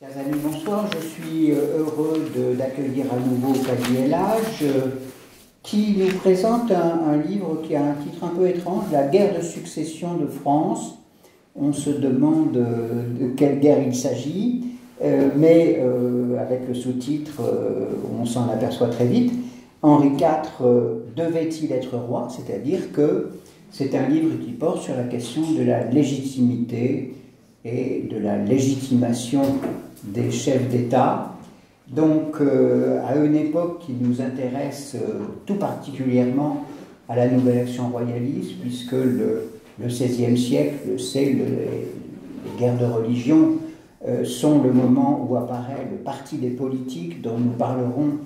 Chers amis, bonsoir. Je suis heureux d'accueillir à nouveau Fadi El-Hadj, qui nous présente un livre qui a un titre un peu étrange, La guerre de succession de France. On se demande de quelle guerre il s'agit, mais avec le sous-titre, on s'en aperçoit très vite. Henri IV devait-il être roi? C'est-à-dire que c'est un livre qui porte sur la question de la légitimité et de la légitimation des chefs d'État. Donc, à une époque qui nous intéresse tout particulièrement à la nouvelle action royaliste, puisque le XVIe siècle, les guerres de religion sont le moment où apparaît le parti des politiques, dont nous parlerons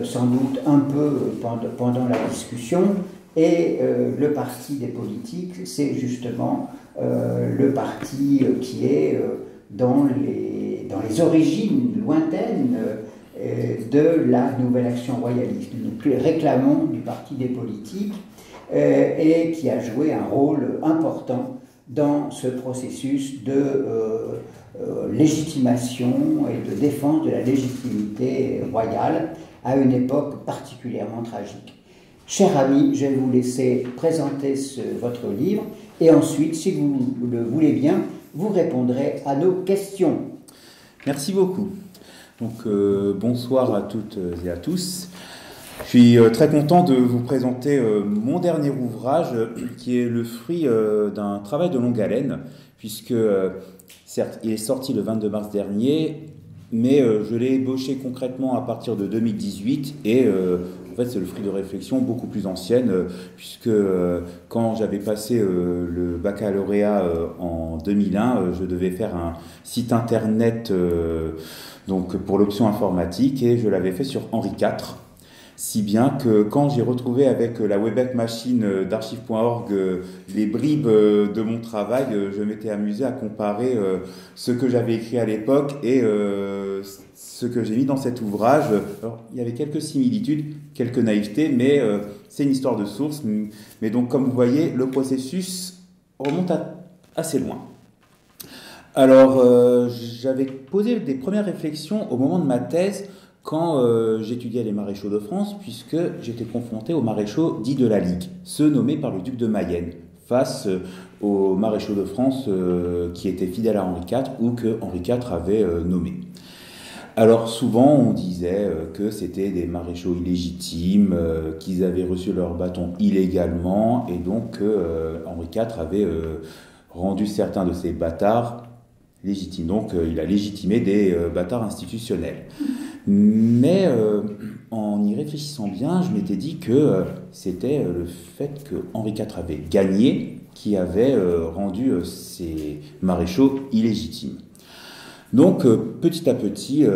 sans doute un peu pendant la discussion. Et le parti des politiques, c'est justement le parti qui est dans les origines lointaines de la nouvelle action royaliste. Nous réclamons du parti des politiques et qui a joué un rôle important dans ce processus de légitimation et de défense de la légitimité royale à une époque particulièrement tragique. Chers amis, je vais vous laisser présenter votre livre et ensuite, si vous le voulez bien, vous répondrez à nos questions. Merci beaucoup. Donc, bonsoir à toutes et à tous. Je suis très content de vous présenter mon dernier ouvrage qui est le fruit d'un travail de longue haleine, puisque certes, il est sorti le 22 mars dernier, mais je l'ai ébauché concrètement à partir de 2018 et en fait, c'est le fruit de réflexions beaucoup plus anciennes, puisque quand j'avais passé le baccalauréat en 2001, je devais faire un site internet donc pour l'option informatique et je l'avais fait sur Henri IV. Si bien que quand j'ai retrouvé avec la Wayback Machine d'archive.org les bribes de mon travail, je m'étais amusé à comparer ce que j'avais écrit à l'époque et ce que j'ai mis dans cet ouvrage. Alors, il y avait quelques similitudes, quelques naïvetés, mais c'est une histoire de source. Mais donc, comme vous voyez, le processus remonte assez loin. Alors, j'avais posé des premières réflexions au moment de ma thèse quand j'étudiais les maréchaux de France, puisque j'étais confronté aux maréchaux dits de la Ligue, ceux nommés par le duc de Mayenne, face aux maréchaux de France qui étaient fidèles à Henri IV ou que Henri IV avait nommés. Alors souvent on disait que c'était des maréchaux illégitimes, qu'ils avaient reçu leur bâton illégalement et donc Henri IV avait rendu certains de ces bâtards légitimes. Donc il a légitimé des bâtards institutionnels. Mais en y réfléchissant bien, je m'étais dit que c'était le fait que Henri IV avait gagné qui avait rendu ces maréchaux illégitimes. Donc petit à petit,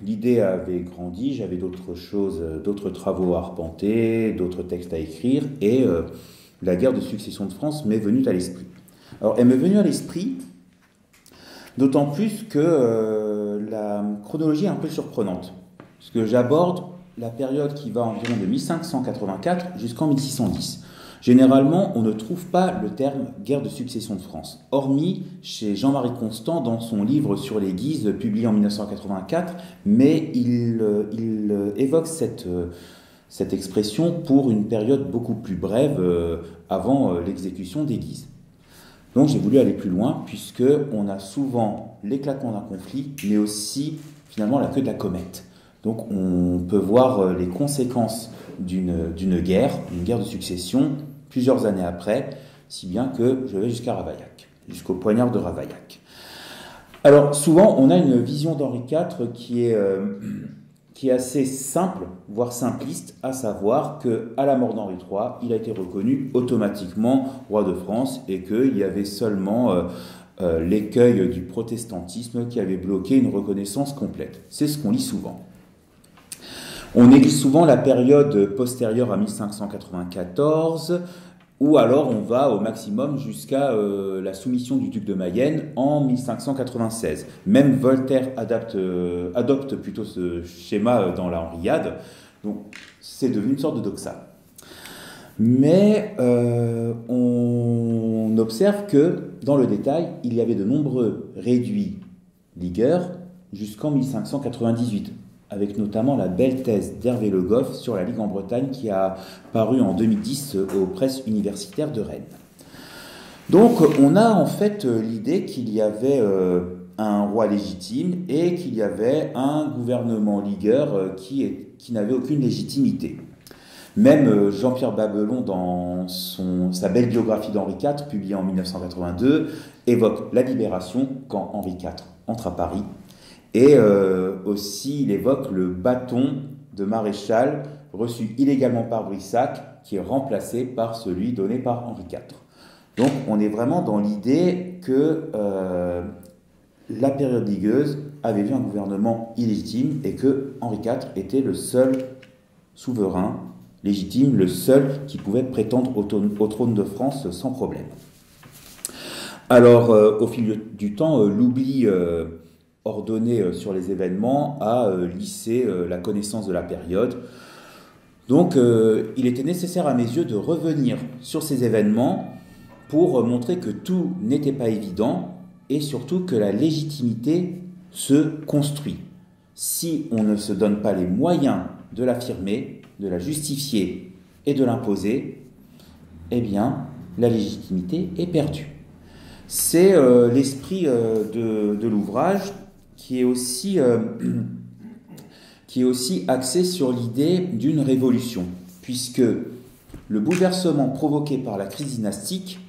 l'idée avait grandi, j'avais d'autres choses, d'autres travaux à arpenter, d'autres textes à écrire, et la guerre de succession de France m'est venue à l'esprit. Alors elle m'est venue à l'esprit d'autant plus que la chronologie est un peu surprenante, parce que j'aborde la période qui va environ de 1584 jusqu'en 1610. Généralement, on ne trouve pas le terme « guerre de succession de France », hormis chez Jean-Marie Constant dans son livre sur les Guises, publié en 1984, mais il évoque cette expression pour une période beaucoup plus brève avant l'exécution des Guises. Donc j'ai voulu aller plus loin, puisqu'on a souvent l'éclatement d'un conflit, mais aussi finalement la queue de la comète. Donc on peut voir les conséquences d'une guerre, une guerre de succession, plusieurs années après, si bien que je vais jusqu'à Ravaillac, jusqu'au poignard de Ravaillac. Alors souvent, on a une vision d'Henri IV qui est assez simple, voire simpliste, à savoir qu'à la mort d'Henri III, il a été reconnu automatiquement roi de France et qu'il y avait seulement l'écueil du protestantisme qui avait bloqué une reconnaissance complète. C'est ce qu'on lit souvent. On néglige souvent la période postérieure à 1594, ou alors on va au maximum jusqu'à la soumission du duc de Mayenne en 1596. Même Voltaire adopte plutôt ce schéma dans la Henriade, donc c'est devenu une sorte de doxa. Mais on observe que dans le détail, il y avait de nombreux réduits ligueurs jusqu'en 1598, avec notamment la belle thèse d'Hervé Le Goff sur la Ligue en Bretagne qui a paru en 2010 aux presses universitaires de Rennes. Donc on a en fait l'idée qu'il y avait un roi légitime et qu'il y avait un gouvernement ligueur qui n'avait aucune légitimité. Même Jean-Pierre Babelon, dans sa belle biographie d'Henri IV, publiée en 1982, évoque la libération quand Henri IV entre à Paris. Et aussi, il évoque le bâton de maréchal reçu illégalement par Brissac, qui est remplacé par celui donné par Henri IV. Donc, on est vraiment dans l'idée que la période ligueuse avait vu un gouvernement illégitime et que Henri IV était le seul souverain légitime, le seul qui pouvait prétendre au trône de France sans problème. Alors, au fil du temps, l'oubli ordonné sur les événements a lissé la connaissance de la période. Donc, il était nécessaire à mes yeux de revenir sur ces événements pour montrer que tout n'était pas évident et surtout que la légitimité se construit. Si on ne se donne pas les moyens de l'affirmer, de la justifier et de l'imposer, eh bien, la légitimité est perdue. C'est l'esprit de l'ouvrage qui est aussi axé sur l'idée d'une révolution, puisque le bouleversement provoqué par la crise dynastique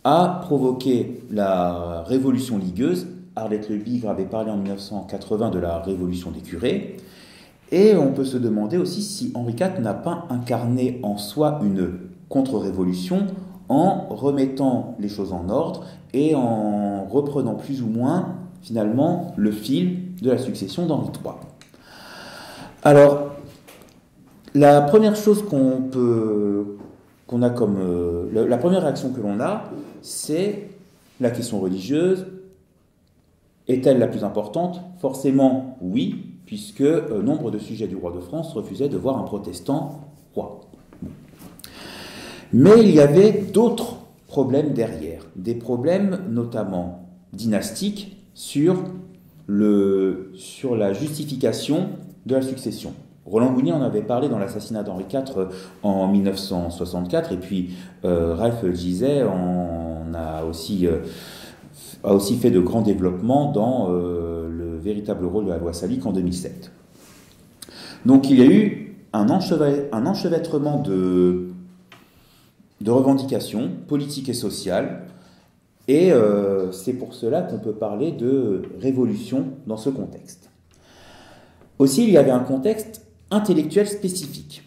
a provoqué la révolution ligueuse. Arlette Le Bigre avait parlé en 1980 de la révolution des curés. Et on peut se demander aussi si Henri IV n'a pas incarné en soi une contre-révolution en remettant les choses en ordre et en reprenant plus ou moins, finalement, le fil de la succession d'Henri III. Alors, la première chose la première réaction que l'on a, c'est la question religieuse. Est-elle la plus importante? Forcément, oui, puisque nombre de sujets du roi de France refusaient de voir un protestant roi. Mais il y avait d'autres problèmes derrière, des problèmes notamment dynastiques sur la justification de la succession. Roland Gounier en avait parlé dans l'assassinat d'Henri IV en 1964, et puis Ralph Gizet a aussi fait de grands développements dans le véritable rôle de la loi Salic en 2007. Donc il y a eu un enchevêtrement de revendications politiques et sociales, et c'est pour cela qu'on peut parler de révolution dans ce contexte. Aussi, il y avait un contexte intellectuel spécifique,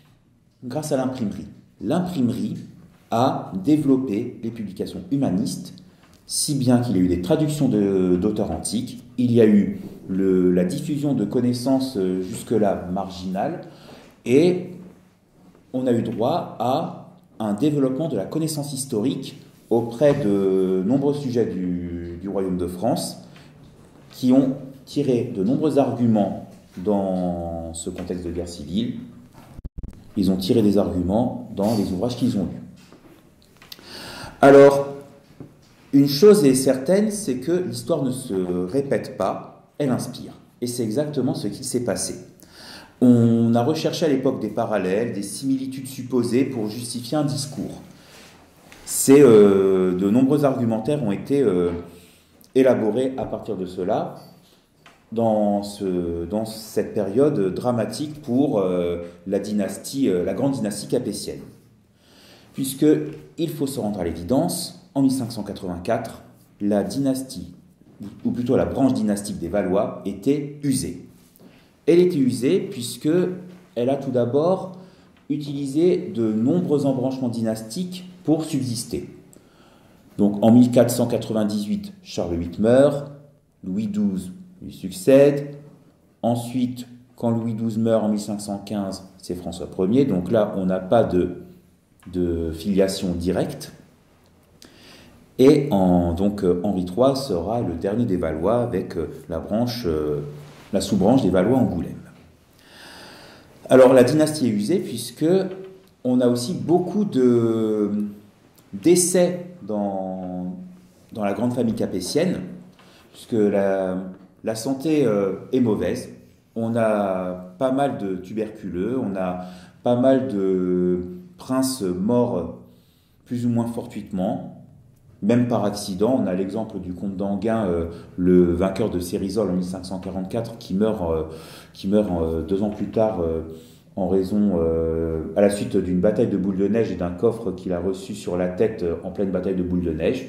grâce à l'imprimerie. L'imprimerie a développé les publications humanistes, si bien qu'il y a eu des traductions d'auteurs antiques, il y a eu la diffusion de connaissances jusque-là marginales, et on a eu droit à un développement de la connaissance historique auprès de nombreux sujets du Royaume de France, qui ont tiré de nombreux arguments dans ce contexte de guerre civile. Ils ont tiré des arguments dans les ouvrages qu'ils ont lus. Alors, une chose est certaine, c'est que l'histoire ne se répète pas, elle inspire. Et c'est exactement ce qui s'est passé. On a recherché à l'époque des parallèles, des similitudes supposées pour justifier un discours. De nombreux argumentaires ont été élaborés à partir de cela dans cette période dramatique pour la grande dynastie capétienne. Puisqu'il faut se rendre à l'évidence, en 1584, la dynastie, ou plutôt la branche dynastique des Valois, était usée. Elle était usée puisqu'elle a tout d'abord utilisé de nombreux embranchements dynastiques pour subsister. Donc en 1498, Charles VIII meurt, Louis XII lui succède. Ensuite, quand Louis XII meurt en 1515, c'est François Ier. Donc là, on n'a pas de filiation directe. Et donc Henri III sera le dernier des Valois avec la sous-branche des Valois-Angoulême. Alors la dynastie est usée puisque on a aussi beaucoup d'essais dans la grande famille capétienne, puisque la santé est mauvaise. On a pas mal de tuberculeux, on a pas mal de princes morts plus ou moins fortuitement, même par accident. On a l'exemple du comte d'Enghien, le vainqueur de Cérizol en 1544, qui meurt 2 ans plus tard en raison, à la suite d'une bataille de boules de neige et d'un coffre qu'il a reçu sur la tête en pleine bataille de boules de neige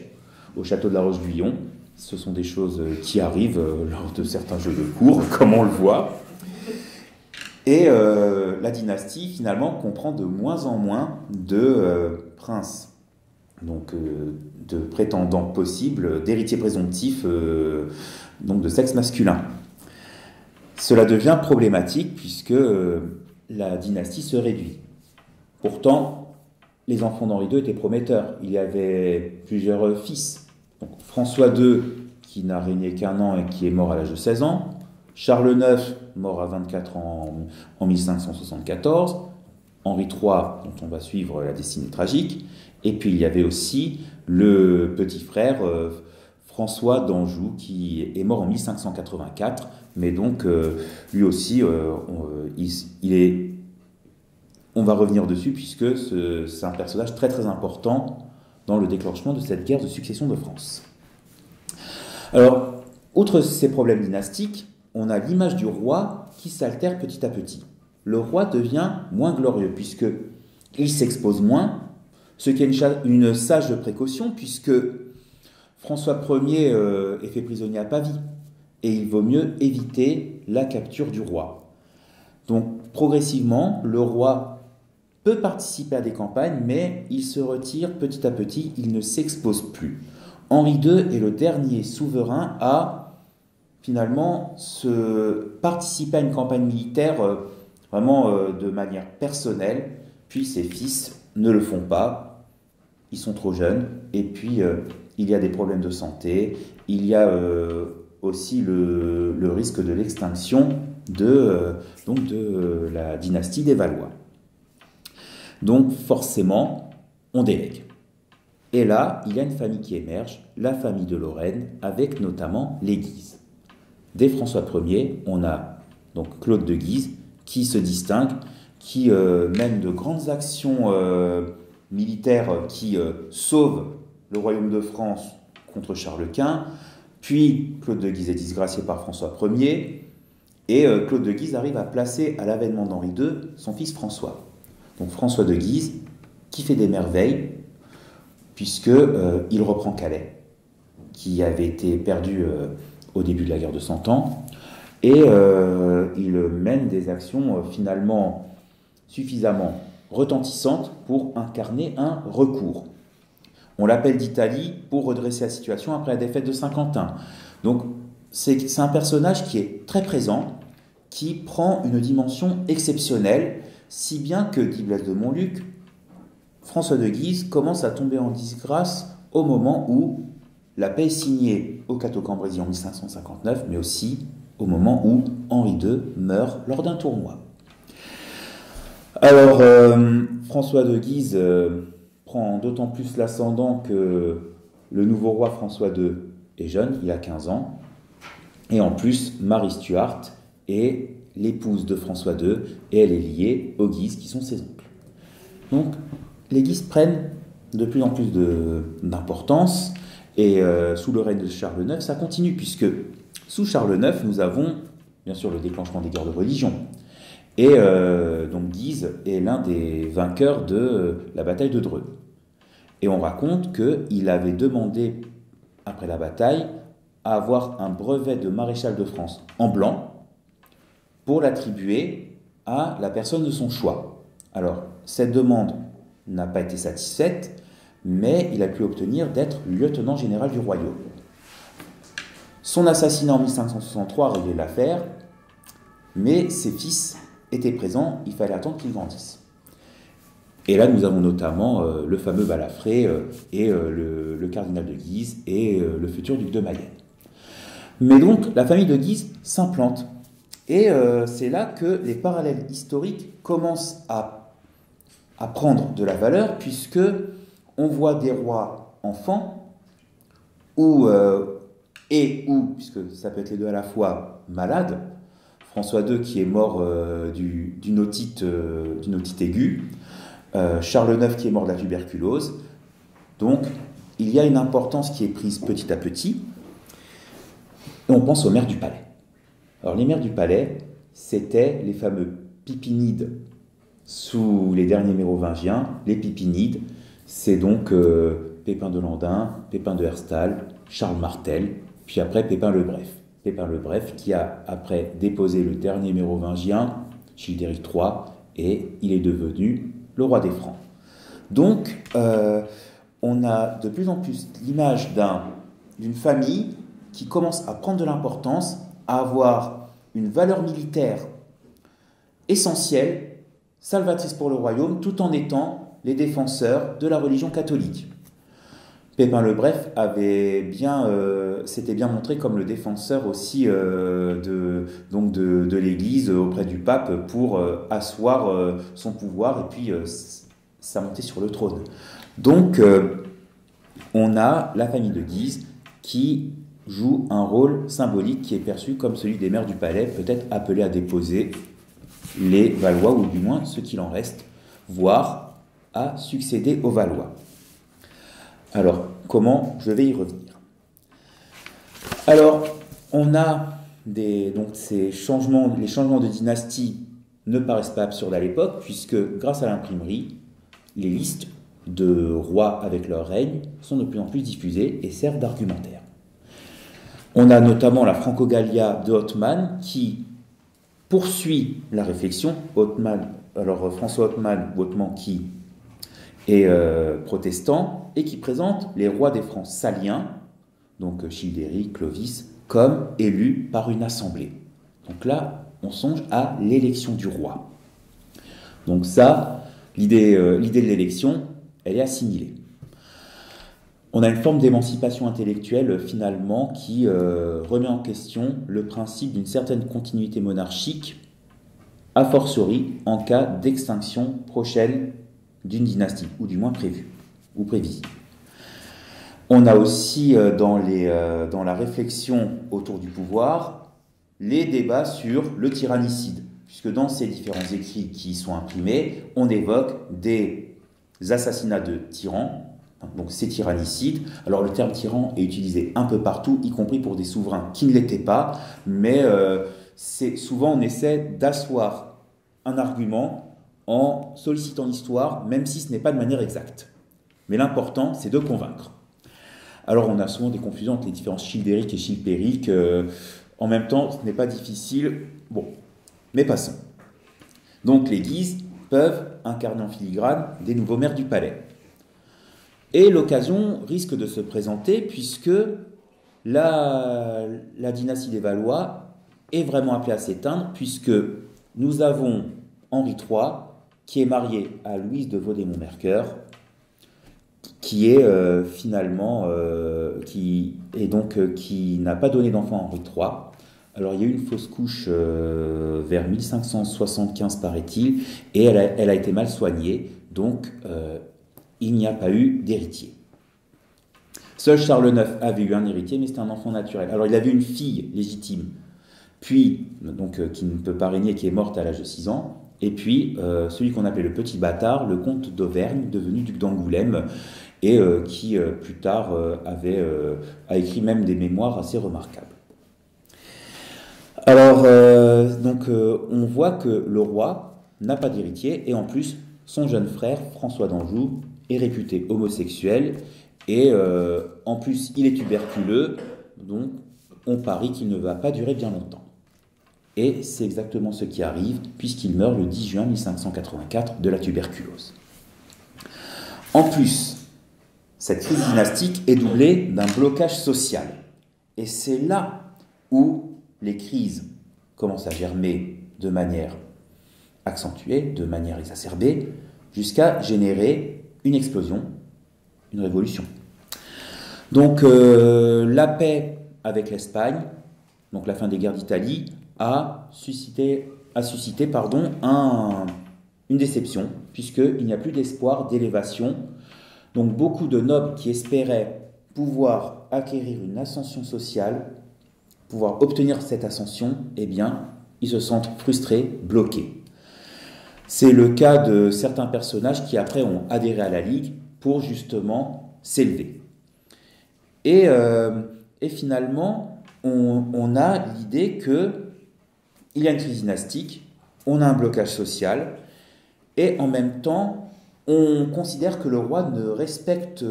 au château de la Roche-Guyon. Ce sont des choses qui arrivent lors de certains jeux de cours, comme on le voit. Et la dynastie, finalement, comprend de moins en moins de princes, donc de prétendants possibles, d'héritiers présomptifs, donc de sexe masculin. Cela devient problématique puisque la dynastie se réduit. Pourtant, les enfants d'Henri II étaient prometteurs. Il y avait plusieurs fils. Donc, François II, qui n'a régné qu'1 an et qui est mort à l'âge de 16 ans. Charles IX, mort à 24 ans en 1574. Henri III, dont on va suivre la destinée tragique. Et puis il y avait aussi le petit frère François d'Anjou, qui est mort en 1584. Mais donc, lui aussi, on va revenir dessus, puisque c'est un personnage très très important dans le déclenchement de cette guerre de succession de France. Alors, outre ces problèmes dynastiques, on a l'image du roi qui s'altère petit à petit. Le roi devient moins glorieux, puisqu'il s'expose moins, ce qui est une sage précaution, puisque François Ier est fait prisonnier à Pavie, et il vaut mieux éviter la capture du roi. Donc, progressivement, le roi peut participer à des campagnes, mais il se retire petit à petit, il ne s'expose plus. Henri II est le dernier souverain à, finalement, participer à une campagne militaire vraiment de manière personnelle, puis ses fils ne le font pas, ils sont trop jeunes, et puis il y a des problèmes de santé, il y a aussi le risque de l'extinction de la dynastie des Valois. Donc forcément, on délègue. Et là, il y a une famille qui émerge, la famille de Lorraine, avec notamment les Guise. Dès François Ier, on a donc Claude de Guise qui se distingue, qui mène de grandes actions militaires qui sauvent le royaume de France contre Charles Quint. Puis Claude de Guise est disgracié par François Ier, et Claude de Guise arrive à placer à l'avènement d'Henri II son fils François. Donc François de Guise qui fait des merveilles, puisqu'il reprend Calais, qui avait été perdu au début de la guerre de 100 ans, et il mène des actions finalement suffisamment retentissantes pour incarner un recours. On l'appelle d'Italie pour redresser la situation après la défaite de Saint-Quentin. Donc c'est un personnage qui est très présent, qui prend une dimension exceptionnelle, si bien que, dit Blaise de Montluc, François de Guise commence à tomber en disgrâce au moment où la paix est signée au Cateau-Cambrésis en 1559, mais aussi au moment où Henri II meurt lors d'un tournoi. Alors, François de Guise prend d'autant plus l'ascendant que le nouveau roi François II est jeune, il a 15 ans, et en plus, Marie Stuart est l'épouse de François II, et elle est liée aux Guise, qui sont ses oncles. Donc, les Guise prennent de plus en plus d'importance, et sous le règne de Charles IX, ça continue, puisque sous Charles IX, nous avons bien sûr le déclenchement des guerres de religion. Et donc Guise est l'un des vainqueurs de la bataille de Dreux. Et on raconte qu'il avait demandé, après la bataille, à avoir un brevet de maréchal de France en blanc pour l'attribuer à la personne de son choix. Alors, cette demande n'a pas été satisfaite, mais il a pu obtenir d'être lieutenant général du royaume. Son assassinat en 1563 a réglé l'affaire, mais ses fils étaient présents, il fallait attendre qu'ils grandissent. Et là, nous avons notamment le fameux Balafré et le cardinal de Guise et le futur duc de Mayenne. Mais donc, la famille de Guise s'implante. Et c'est là que les parallèles historiques commencent à prendre de la valeur, puisque on voit des rois enfants et ou, puisque ça peut être les deux à la fois, malade. François II qui est mort d'une otite aiguë. Charles IX qui est mort de la tuberculose. Donc, il y a une importance qui est prise petit à petit. Et on pense aux mères du palais. Alors, les mères du palais, c'était les fameux Pipinides sous les derniers mérovingiens. Les Pipinides, c'est donc Pépin de Landin, Pépin de Herstal, Charles Martel, puis après Pépin le Bref. Pépin le Bref qui a après déposé le dernier mérovingien, Childéric III, et il est devenu le roi des Francs. Donc, on a de plus en plus l'image d'une famille qui commence à prendre de l'importance, à avoir une valeur militaire essentielle, salvatrice pour le royaume, tout en étant les défenseurs de la religion catholique. Pépin le Bref s'était bien montré comme le défenseur aussi de l'Église auprès du pape pour asseoir son pouvoir et puis sa montée sur le trône. Donc, on a la famille de Guise qui joue un rôle symbolique qui est perçu comme celui des mères du palais, peut-être appelés à déposer les Valois, ou du moins ce qu'il en reste, voire à succéder aux Valois. Alors, comment je vais y revenir? Alors, on a donc les changements de dynastie ne paraissent pas absurdes à l'époque, puisque grâce à l'imprimerie, les listes de rois avec leur règne sont de plus en plus diffusées et servent d'argumentaire. On a notamment la Franco-Gallia de Hothmann qui poursuit la réflexion. François Hothmann qui est protestant et qui présente les rois des Francs saliens, donc Childéric, Clovis, comme élus par une assemblée. Donc là, on songe à l'élection du roi. Donc ça, l'idée de l'élection, elle est assimilée. On a une forme d'émancipation intellectuelle, finalement, qui remet en question le principe d'une certaine continuité monarchique, a fortiori en cas d'extinction prochaine d'une dynastie, ou du moins prévue, ou prévisible. On a aussi dans la réflexion autour du pouvoir les débats sur le tyrannicide, puisque dans ces différents écrits qui sont imprimés, on évoque des assassinats de tyrans, donc c'est tyrannicide. Alors le terme tyran est utilisé un peu partout, y compris pour des souverains qui ne l'étaient pas, mais souvent on essaie d'asseoir un argument en sollicitant l'histoire, même si ce n'est pas de manière exacte. Mais l'important, c'est de convaincre. Alors on a souvent des confusions entre les différences childériques et chilpériques. En même temps, ce n'est pas difficile. Bon, mais passons. Donc les Guises peuvent incarner en filigrane des nouveaux maires du palais. Et l'occasion risque de se présenter puisque la dynastie des Valois est vraiment appelée à s'éteindre, puisque nous avons Henri III qui est marié à Louise de Vaudémont-Mercœur, qui est qui n'a pas donné d'enfant à Henri III. Alors il y a eu une fausse couche vers 1575 paraît-il, et elle a été mal soignée, donc il n'y a pas eu d'héritier. Seul Charles IX avait eu un héritier, mais c'était un enfant naturel. Alors il avait une fille légitime, puis qui ne peut pas régner, qui est morte à l'âge de 6 ans, et puis celui qu'on appelait le petit bâtard, le comte d'Auvergne, devenu duc d'Angoulême, et qui plus tard a écrit même des mémoires assez remarquables. Alors, on voit que le roi n'a pas d'héritier, et en plus, son jeune frère, François d'Anjou, est réputé homosexuel, et en plus, il est tuberculeux, donc on parie qu'il ne va pas durer bien longtemps. Et c'est exactement ce qui arrive, puisqu'il meurt le 10 juin 1584 de la tuberculose. En plus, cette crise dynastique est doublée d'un blocage social. Et c'est là où les crises commencent à germer de manière accentuée, de manière exacerbée, jusqu'à générer une explosion, une révolution. Donc la paix avec l'Espagne, donc la fin des guerres d'Italie, a suscité une déception, puisqu'il n'y a plus d'espoir d'élévation. Donc beaucoup de nobles qui espéraient pouvoir acquérir une ascension sociale, pouvoir obtenir cette ascension, eh bien, ils se sentent frustrés, bloqués. C'est le cas de certains personnages qui après ont adhéré à la Ligue pour justement s'élever. Et finalement, on a l'idée qu'il y a une crise dynastique, on a un blocage social, et en même temps, on considère que le roi ne respecte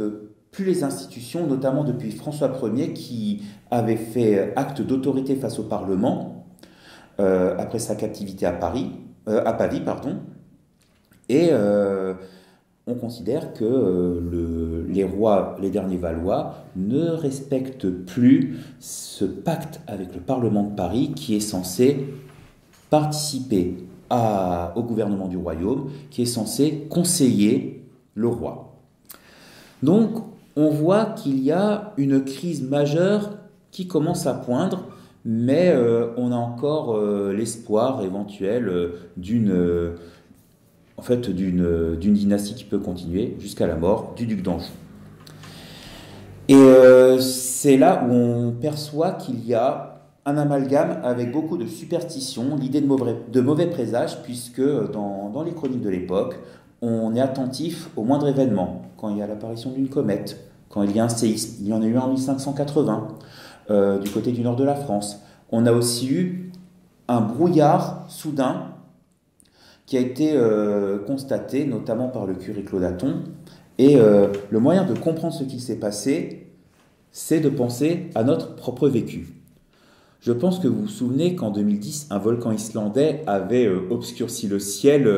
plus les institutions, notamment depuis François Ier, qui avait fait acte d'autorité face au Parlement, après sa captivité à Pavie, pardon. Et on considère que les rois, les derniers Valois, ne respectent plus ce pacte avec le Parlement de Paris qui est censé participer au gouvernement du royaume, qui est censé conseiller le roi. Donc, on voit qu'il y a une crise majeure qui commence à poindre, mais on a encore l'espoir éventuel d'une dynastie qui peut continuer jusqu'à la mort du duc d'Anjou. Et c'est là où on perçoit qu'il y a un amalgame avec beaucoup de superstitions, l'idée de mauvais présages, puisque dans les chroniques de l'époque, on est attentif au moindre événement. Quand il y a l'apparition d'une comète, quand il y a un séisme, il y en a eu un en 1580, du côté du nord de la France. On a aussi eu un brouillard soudain qui a été constaté, notamment par le curé Claudaton. Et le moyen de comprendre ce qui s'est passé, c'est de penser à notre propre vécu. Je pense que vous vous souvenez qu'en 2010, un volcan islandais avait obscurci le ciel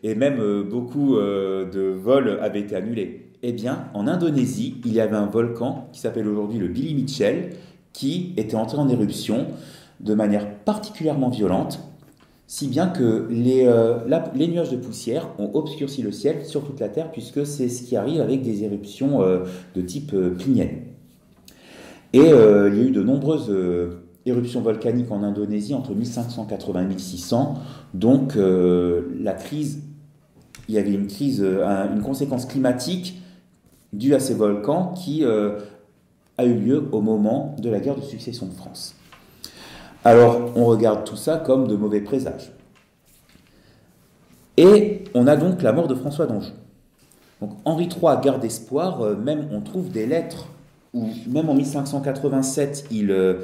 et même beaucoup de vols avaient été annulés. Eh bien, en Indonésie, il y avait un volcan qui s'appelle aujourd'hui le Billy Mitchell qui était entré en éruption de manière particulièrement violente, si bien que les nuages de poussière ont obscurci le ciel sur toute la Terre, puisque c'est ce qui arrive avec des éruptions de type plinienne. Et il y a eu de nombreuses éruptions volcaniques en Indonésie entre 1580 et 1600. Donc la crise, il y avait une crise, une conséquence climatique due à ces volcans qui a eu lieu au moment de la guerre de succession de France. Alors, on regarde tout ça comme de mauvais présages. Et on a donc la mort de François d'Anjou. Donc, Henri III garde espoir, même on trouve des lettres où, même en 1587, il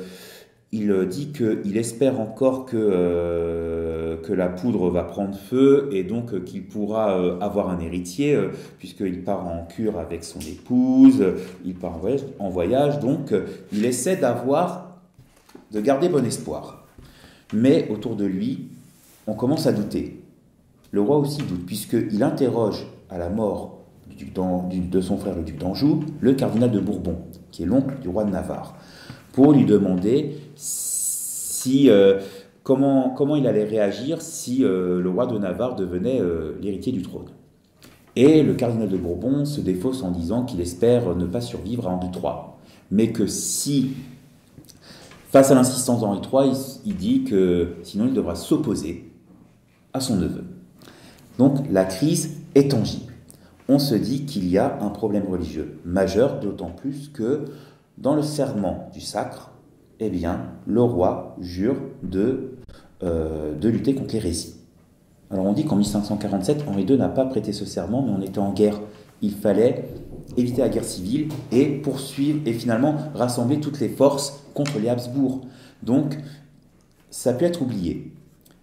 dit qu'il espère encore que la poudre va prendre feu et donc qu'il pourra avoir un héritier, puisqu'il part en cure avec son épouse, il part en voyage, donc il essaie de garder bon espoir. Mais autour de lui, on commence à douter. Le roi aussi doute, puisqu'il interroge à la mort de son frère le duc d'Anjou, le cardinal de Bourbon, qui est l'oncle du roi de Navarre, pour lui demander comment il allait réagir si le roi de Navarre devenait l'héritier du trône. Et le cardinal de Bourbon se défausse en disant qu'il espère ne pas survivre à Henri III, mais que si, face à l'insistance d'Henri III, il dit que sinon il devra s'opposer à son neveu. Donc la crise est tangible. On se dit qu'il y a un problème religieux majeur, d'autant plus que dans le serment du sacre, eh bien, le roi jure de lutter contre l'hérésie. Alors on dit qu'en 1547, Henri II n'a pas prêté ce serment, mais on était en guerre. Il fallait éviter la guerre civile et poursuivre et finalement rassembler toutes les forces contre les Habsbourg. Donc ça peut être oublié.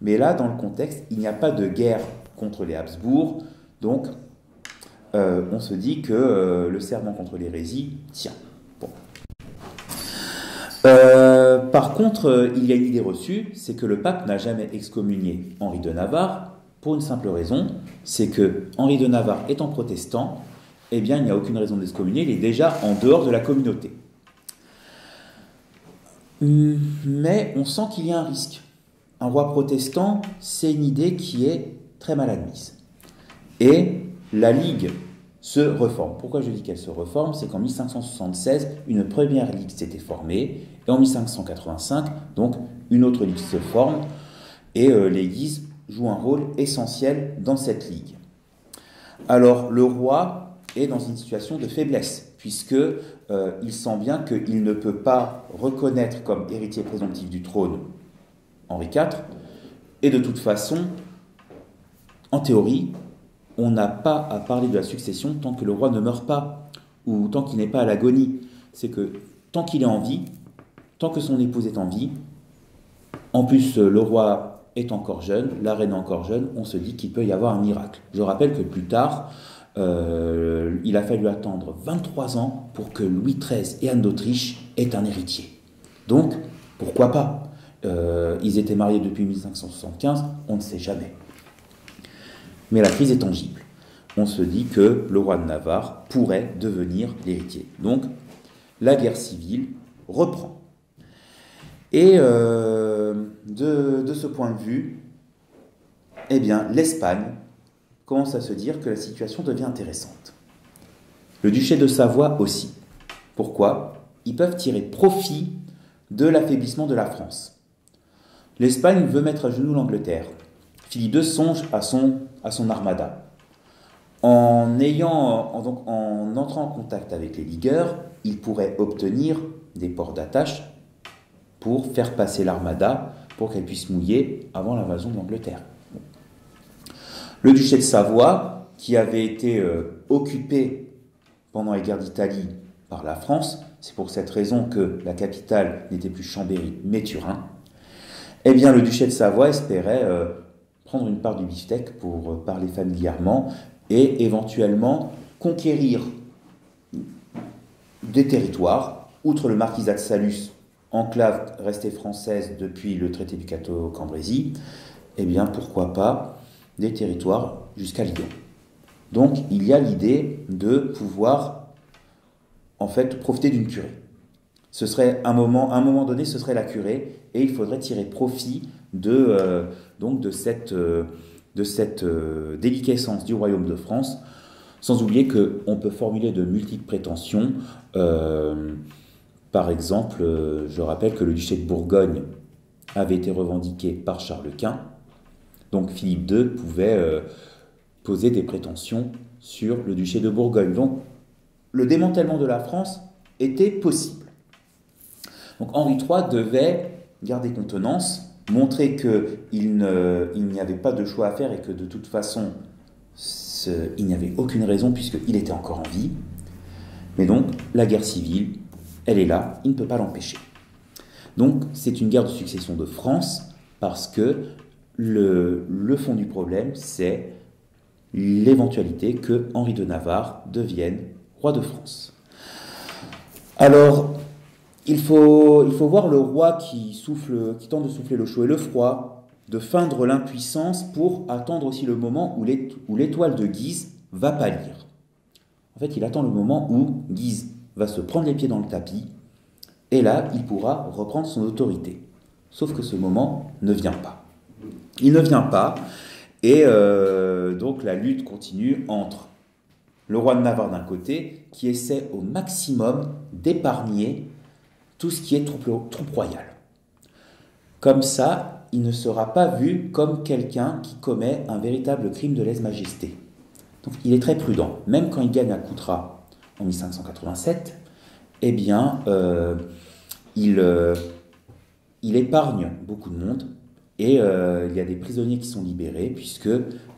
Mais là, dans le contexte, il n'y a pas de guerre contre les Habsbourg, donc on se dit que le serment contre l'hérésie tient. Bon. Par contre, il y a une idée reçue, c'est que le pape n'a jamais excommunié Henri de Navarre, pour une simple raison, c'est que Henri de Navarre étant protestant, eh bien il n'y a aucune raison d'excommunier, il est déjà en dehors de la communauté. Mais on sent qu'il y a un risque. Un roi protestant, c'est une idée qui est très mal admise. Et la Ligue se reforme. Pourquoi je dis qu'elle se reforme? C'est qu'en 1576, une première Ligue s'était formée, et en 1585, donc, une autre Ligue se forme, et les Guises jouent un rôle essentiel dans cette Ligue. Alors, le roi est dans une situation de faiblesse, puisque il sent bien qu'il ne peut pas reconnaître comme héritier présomptif du trône Henri IV, et de toute façon, en théorie, on n'a pas à parler de la succession tant que le roi ne meurt pas, ou tant qu'il n'est pas à l'agonie. C'est que tant qu'il est en vie, tant que son épouse est en vie, en plus le roi est encore jeune, la reine est encore jeune, on se dit qu'il peut y avoir un miracle. Je rappelle que plus tard, il a fallu attendre 23 ans pour que Louis XIII et Anne d'Autriche aient un héritier. Donc, pourquoi pas? Ils étaient mariés depuis 1575, on ne sait jamais. Mais la crise est tangible. On se dit que le roi de Navarre pourrait devenir l'héritier. Donc, la guerre civile reprend. Et de ce point de vue, eh bien, l'Espagne commence à se dire que la situation devient intéressante. Le duché de Savoie aussi. Pourquoi? Ils peuvent tirer profit de l'affaiblissement de la France. L'Espagne veut mettre à genoux l'Angleterre. Philippe II songe à son armada. En entrant en contact avec les ligueurs, il pourrait obtenir des ports d'attache pour faire passer l'armada pour qu'elle puisse mouiller avant l'invasion de l'Angleterre. Le duché de Savoie, qui avait été occupé pendant les guerres d'Italie par la France, c'est pour cette raison que la capitale n'était plus Chambéry mais Turin, eh bien le duché de Savoie espérait prendre une part du beefsteak pour parler familièrement et éventuellement conquérir des territoires, outre le marquisat de Salus, enclave restée française depuis le traité du Cateau-Cambrésis, eh bien pourquoi pas des territoires jusqu'à Lyon. Donc il y a l'idée de pouvoir en fait profiter d'une curée. Ce serait à un moment donné, ce serait la curée, et il faudrait tirer profit de cette déliquescence du royaume de France, sans oublier qu'on peut formuler de multiples prétentions. Par exemple, je rappelle que le duché de Bourgogne avait été revendiqué par Charles Quint, donc Philippe II pouvait poser des prétentions sur le duché de Bourgogne. Donc le démantèlement de la France était possible. Donc Henri III devait garder contenance, montrer qu'il n'y avait pas de choix à faire et que de toute façon, il n'y avait aucune raison puisqu'il était encore en vie. Mais donc, la guerre civile, elle est là, il ne peut pas l'empêcher. Donc, c'est une guerre de succession de France parce que le fond du problème, c'est l'éventualité que Henri de Navarre devienne roi de France. Alors, il faut voir le roi qui tente de souffler le chaud et le froid, de feindre l'impuissance pour attendre aussi le moment où l'étoile de Guise va pâlir. En fait, il attend le moment où Guise va se prendre les pieds dans le tapis, et là, il pourra reprendre son autorité. Sauf que ce moment ne vient pas. Il ne vient pas, et donc la lutte continue entre le roi de Navarre d'un côté, qui essaie au maximum d'épargner tout ce qui est troupe royale. Comme ça, il ne sera pas vu comme quelqu'un qui commet un véritable crime de lèse-majesté. Donc il est très prudent. Même quand il gagne à Coutras en 1587, eh bien, il épargne beaucoup de monde et il y a des prisonniers qui sont libérés puisque,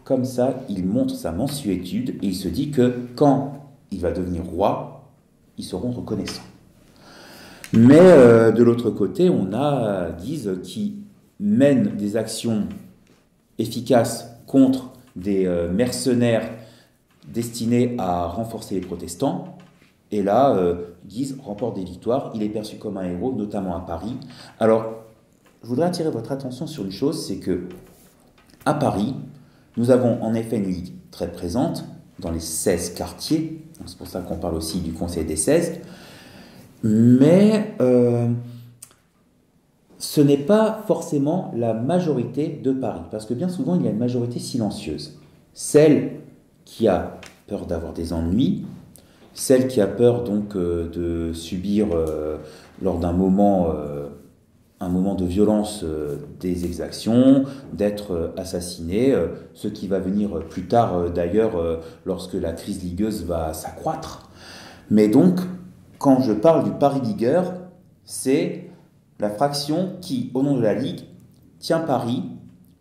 comme ça, il montre sa mansuétude et il se dit que quand il va devenir roi, ils seront reconnaissants. Mais de l'autre côté, on a Guise qui mène des actions efficaces contre des mercenaires destinés à renforcer les protestants. Et là, Guise remporte des victoires. Il est perçu comme un héros, notamment à Paris. Alors, je voudrais attirer votre attention sur une chose, c'est que à Paris, nous avons en effet une ligue très présente dans les 16 quartiers. C'est pour ça qu'on parle aussi du Conseil des 16. Mais ce n'est pas forcément la majorité de Paris, parce que bien souvent il y a une majorité silencieuse. Celle qui a peur d'avoir des ennuis, celle qui a peur donc de subir lors d'un moment, un moment de violence des exactions, d'être assassiné, ce qui va venir plus tard d'ailleurs lorsque la crise ligueuse va s'accroître. Mais donc, quand je parle du Paris Ligueur, c'est la fraction qui, au nom de la Ligue, tient Paris,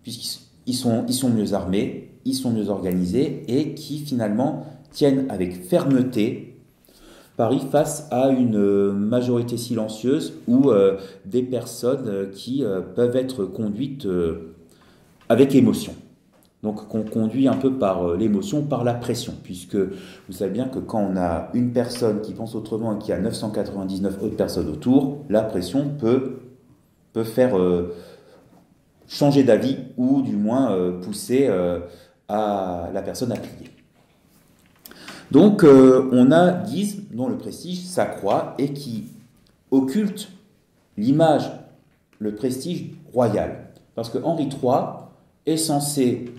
puisqu'ils sont mieux armés, ils sont mieux organisés, et qui finalement tiennent avec fermeté Paris face à une majorité silencieuse ou des personnes qui peuvent être conduites avec émotion. Donc qu'on conduit un peu par l'émotion, par la pression, puisque vous savez bien que quand on a une personne qui pense autrement et qui a 999 autres personnes autour, la pression peut faire changer d'avis ou du moins pousser à la personne à plier. Donc on a Guise dont le prestige s'accroît et qui occulte l'image, le prestige royal. Parce que Henri III est censé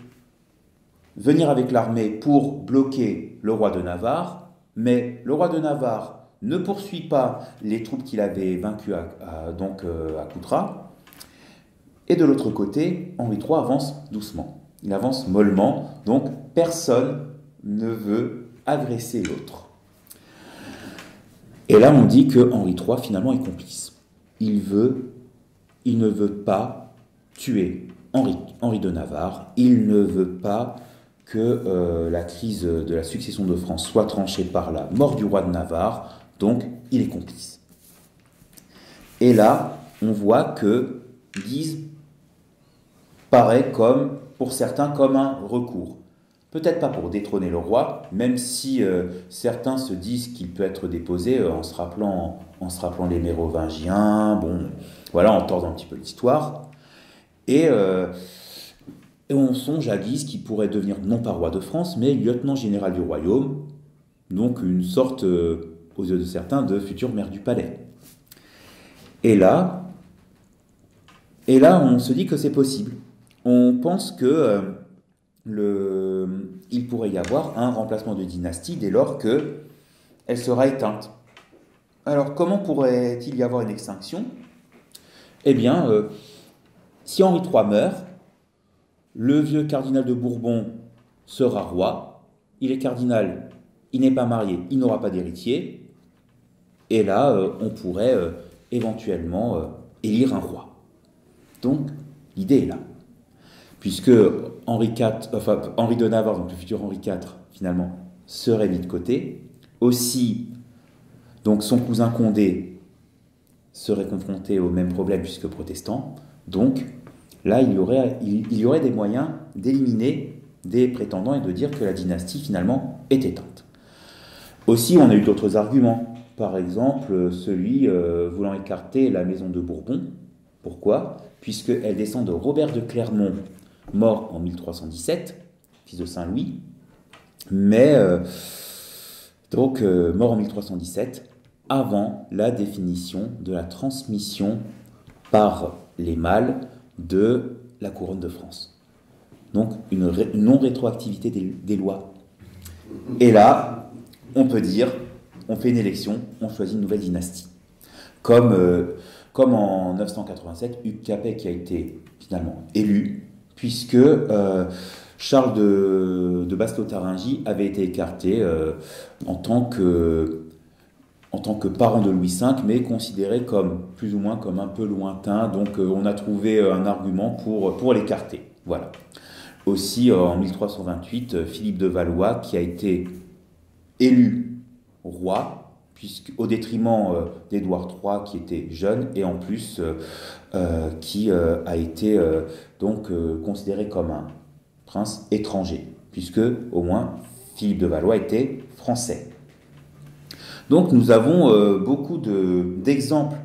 venir avec l'armée pour bloquer le roi de Navarre, mais le roi de Navarre ne poursuit pas les troupes qu'il avait vaincues à Coutras. Et de l'autre côté, Henri III avance doucement. Il avance mollement, donc personne ne veut agresser l'autre. Et là, on dit que Henri III, finalement, est complice. Il ne veut pas tuer Henri de Navarre. Il ne veut pas que la crise de la succession de France soit tranchée par la mort du roi de Navarre. Donc, il est complice. Et là, on voit que Guise paraît comme, pour certains, comme un recours. Peut-être pas pour détrôner le roi, même si certains se disent qu'il peut être déposé en se rappelant les Mérovingiens, bon, voilà, en tordant un petit peu l'histoire. Et on songe à Guise qui pourrait devenir non pas roi de France, mais lieutenant général du royaume, donc une sorte, aux yeux de certains, de futur maire du palais. Et là, on se dit que c'est possible. On pense que il pourrait y avoir un remplacement de dynastie dès lors qu'elle sera éteinte. Alors, comment pourrait-il y avoir une extinction? Eh bien, si Henri III meurt, le vieux cardinal de Bourbon sera roi. Il est cardinal, il n'est pas marié, il n'aura pas d'héritier. Et là, on pourrait éventuellement élire un roi. Donc, l'idée est là. Puisque Henri de Navarre, donc le futur Henri IV, finalement, serait mis de côté. Aussi, donc son cousin Condé serait confronté au même problème puisque protestant. Donc, là, il y aurait des moyens d'éliminer des prétendants et de dire que la dynastie, finalement, est éteinte. Aussi, on a eu d'autres arguments. Par exemple, celui voulant écarter la maison de Bourbon. Pourquoi? Puisqu'elle descend de Robert de Clermont, mort en 1317, fils de Saint-Louis, mais mort en 1317, avant la définition de la transmission par les mâles de la couronne de France. Donc une non-rétroactivité des lois. Et là, on peut dire, on fait une élection, on choisit une nouvelle dynastie. Comme en 987, Hugues Capet qui a été finalement élu, puisque Charles de Basse-Lotharingie avait été écarté en tant que parent de Louis V, mais considéré comme plus ou moins comme un peu lointain, donc on a trouvé un argument pour l'écarter. Voilà. Aussi, en 1328, Philippe de Valois, qui a été élu roi, au détriment d'Édouard III, qui était jeune, et en plus qui a été considéré comme un prince étranger, puisque au moins Philippe de Valois était français. Donc nous avons beaucoup d'exemples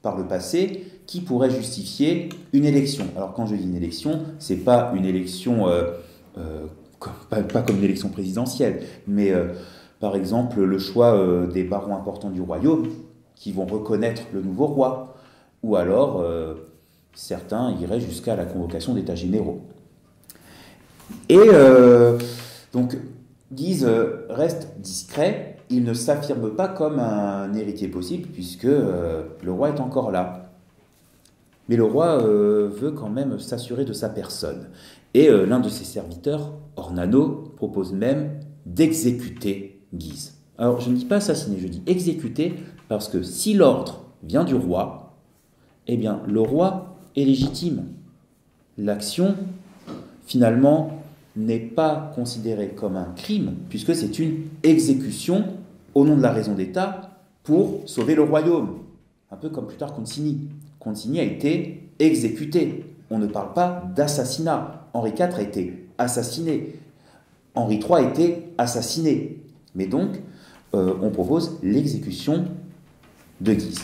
par le passé qui pourraient justifier une élection. Alors quand je dis une élection, c'est pas une élection, pas comme une élection présidentielle, mais par exemple le choix des barons importants du royaume qui vont reconnaître le nouveau roi, ou alors certains iraient jusqu'à la convocation d'états généraux. Et donc Guise reste discret, il ne s'affirme pas comme un héritier possible puisque le roi est encore là. Mais le roi veut quand même s'assurer de sa personne. Et l'un de ses serviteurs, Ornano, propose même d'exécuter Guise. Alors, je ne dis pas assassiner, je dis exécuter, parce que si l'ordre vient du roi, eh bien, le roi est légitime. L'action, finalement, n'est pas considérée comme un crime, puisque c'est une exécution au nom de la raison d'État pour sauver le royaume. Un peu comme plus tard Concini. Concini a été exécuté. On ne parle pas d'assassinat. Henri IV a été assassiné. Henri III a été assassiné. Mais donc, on propose l'exécution de Guise.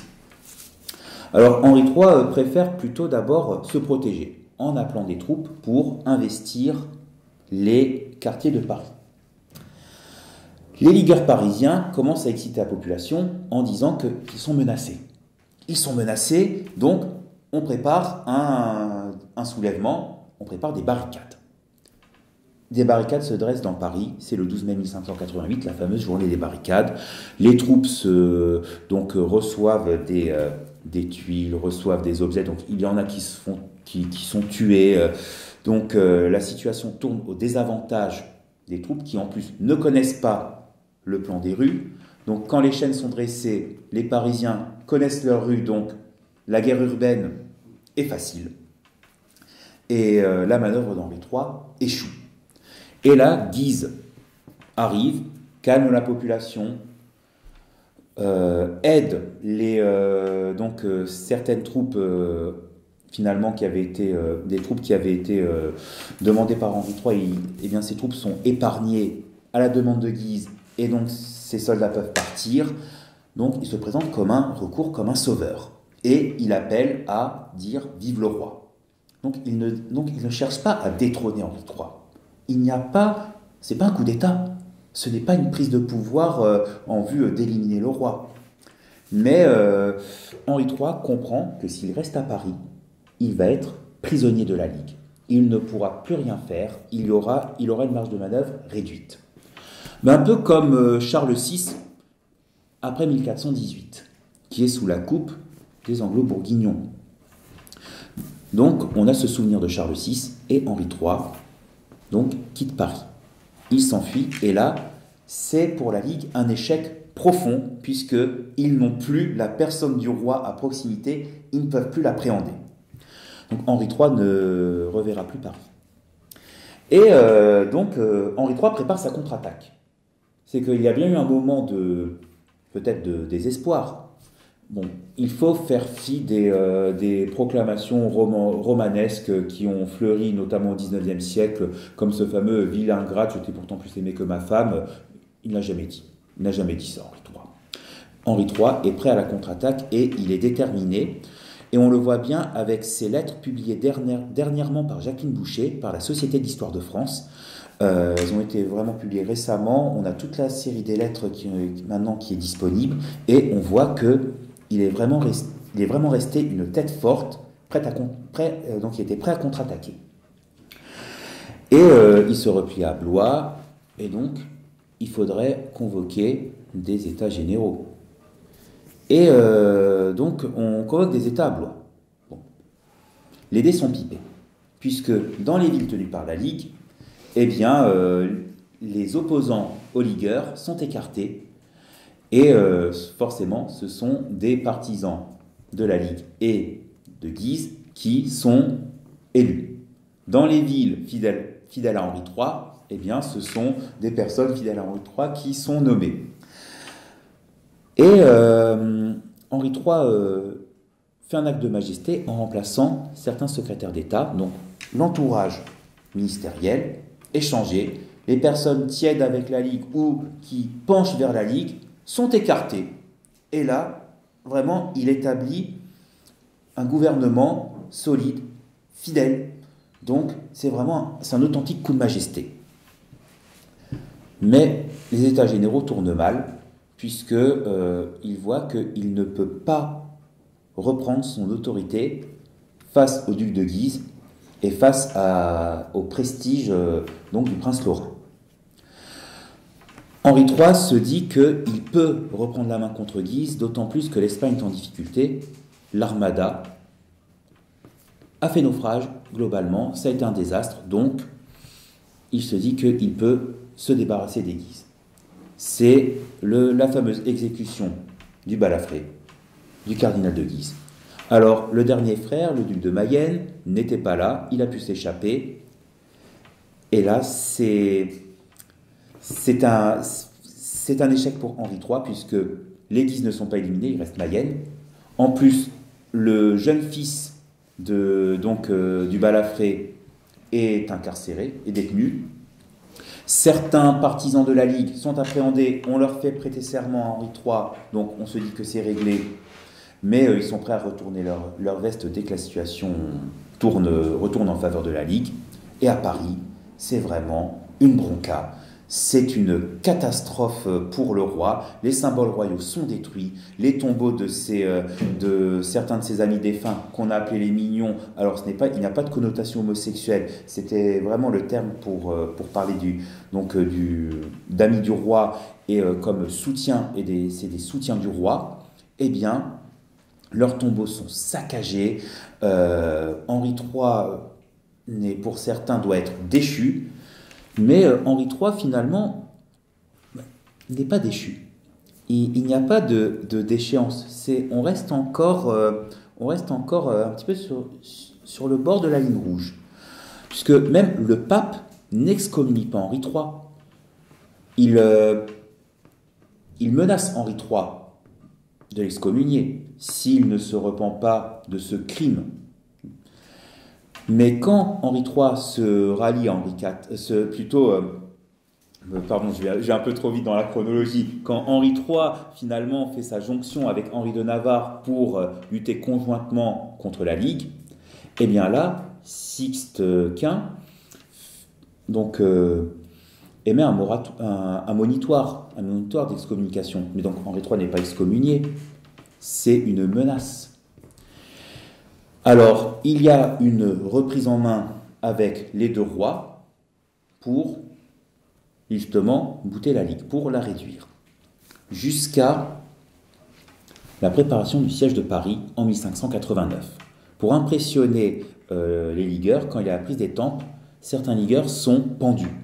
Alors, Henri III préfère plutôt d'abord se protéger, en appelant des troupes pour investir les quartiers de Paris. Les ligueurs parisiens commencent à exciter la population en disant qu'ils sont menacés. Ils sont menacés, donc on prépare un soulèvement, on prépare des barricades. Des barricades se dressent dans Paris, c'est le 12 mai 1588, la fameuse journée des barricades. Les troupes reçoivent des tuiles, reçoivent des objets, donc il y en a qui sont tués. Donc la situation tourne au désavantage des troupes qui en plus ne connaissent pas le plan des rues. Donc quand les chaînes sont dressées, les Parisiens connaissent leurs rues, donc la guerre urbaine est facile. Et la manœuvre d'Henri III échoue. Et là, Guise arrive, calme la population, aide certaines troupes finalement des troupes qui avaient été demandées par Henri III. Et bien ces troupes sont épargnées à la demande de Guise et donc ces soldats peuvent partir. Donc il se présente comme un sauveur et il appelle à dire vive le roi. Donc il ne cherche pas à détrôner Henri III. C'est pas un coup d'État, ce n'est pas une prise de pouvoir en vue d'éliminer le roi. Mais Henri III comprend que s'il reste à Paris, il va être prisonnier de la Ligue. Il ne pourra plus rien faire, il aura une marge de manœuvre réduite. Mais un peu comme Charles VI après 1418, qui est sous la coupe des Anglo-Bourguignons. Donc on a ce souvenir de Charles VI et Henri III donc quitte Paris. Il s'enfuit et là, c'est pour la Ligue un échec profond puisqu'ils n'ont plus la personne du roi à proximité, ils ne peuvent plus l'appréhender. Donc Henri III ne reverra plus Paris. Et Henri III prépare sa contre-attaque. C'est qu'il y a bien eu un moment peut-être de désespoir. Bon, il faut faire fi des proclamations romanesques qui ont fleuri notamment au XIXe siècle, comme ce fameux « vilain ingrat, je t'ai pourtant plus aimé que ma femme ». Il n'a jamais dit. Il n'a jamais dit ça, Henri III. Henri III est prêt à la contre-attaque et il est déterminé. Et on le voit bien avec ces lettres publiées dernièrement par Jacqueline Boucher, par la Société d'Histoire de France. Elles ont été vraiment publiées récemment. On a toute la série des lettres qui est disponible et on voit qu'il est vraiment resté une tête forte, donc il était prêt à contre-attaquer. Et il se replie à Blois, et donc il faudrait convoquer des États généraux. Et donc on convoque des États à Blois. Bon. Les dés sont pipés, puisque dans les villes tenues par la Ligue, eh bien, les opposants aux ligueurs sont écartés. Et forcément, ce sont des partisans de la Ligue et de Guise qui sont élus. Dans les villes fidèles à Henri III, eh bien, ce sont des personnes fidèles à Henri III qui sont nommées. Et Henri III fait un acte de majesté en remplaçant certains secrétaires d'État. Donc, l'entourage ministériel est changé. Les personnes tièdes avec la Ligue ou qui penchent vers la Ligue sont écartés. Et là, vraiment, il établit un gouvernement solide, fidèle. Donc, c'est un authentique coup de majesté. Mais les États généraux tournent mal, puisqu'il voit qu'il ne peut pas reprendre son autorité face au duc de Guise et face au prestige donc, du prince Laurent. Henri III se dit qu'il peut reprendre la main contre Guise, d'autant plus que l'Espagne est en difficulté. L'Armada a fait naufrage, globalement, ça a été un désastre, donc il se dit qu'il peut se débarrasser des Guises. c'est la fameuse exécution du balafré, du cardinal de Guise. Alors, le dernier frère, le duc de Mayenne, n'était pas là, il a pu s'échapper. Et là, c'est un échec pour Henri III, puisque les Guises ne sont pas éliminés, il reste Mayenne. En plus, le jeune fils du balafré est incarcéré, est détenu. Certains partisans de la Ligue sont appréhendés, on leur fait prêter serment à Henri III, donc on se dit que c'est réglé, mais ils sont prêts à retourner leur veste dès que la situation retourne en faveur de la Ligue. Et à Paris, c'est vraiment une bronca. C'est une catastrophe pour le roi. Les symboles royaux sont détruits. Les tombeaux de certains de ses amis défunts, qu'on a appelés les mignons, alors il n'y a pas de connotation homosexuelle. C'était vraiment le terme pour parler d'amis du roi et comme soutien, et c'est des soutiens du roi. Eh bien, leurs tombeaux sont saccagés. Henri III, pour certains, doit être déchu. Mais Henri III, finalement, n'est pas déchu. Il n'y a pas de déchéance. On reste encore un petit peu sur le bord de la ligne rouge. Puisque même le pape n'excommunie pas Henri III. Il menace Henri III de l'excommunier s'il ne se repent pas de ce crime. Mais quand Henri III se rallie à Henri IV, pardon, je vais un peu trop vite dans la chronologie, quand Henri III finalement fait sa jonction avec Henri de Navarre pour lutter conjointement contre la Ligue, eh bien là, Sixte Quint émet un monitoire d'excommunication. Mais donc Henri III n'est pas excommunié, c'est une menace. Alors, il y a une reprise en main avec les deux rois pour, justement, bouter la Ligue, pour la réduire. Jusqu'à la préparation du siège de Paris en 1589. Pour impressionner les ligueurs, quand il y a la prise des Tempes, certains ligueurs sont pendus.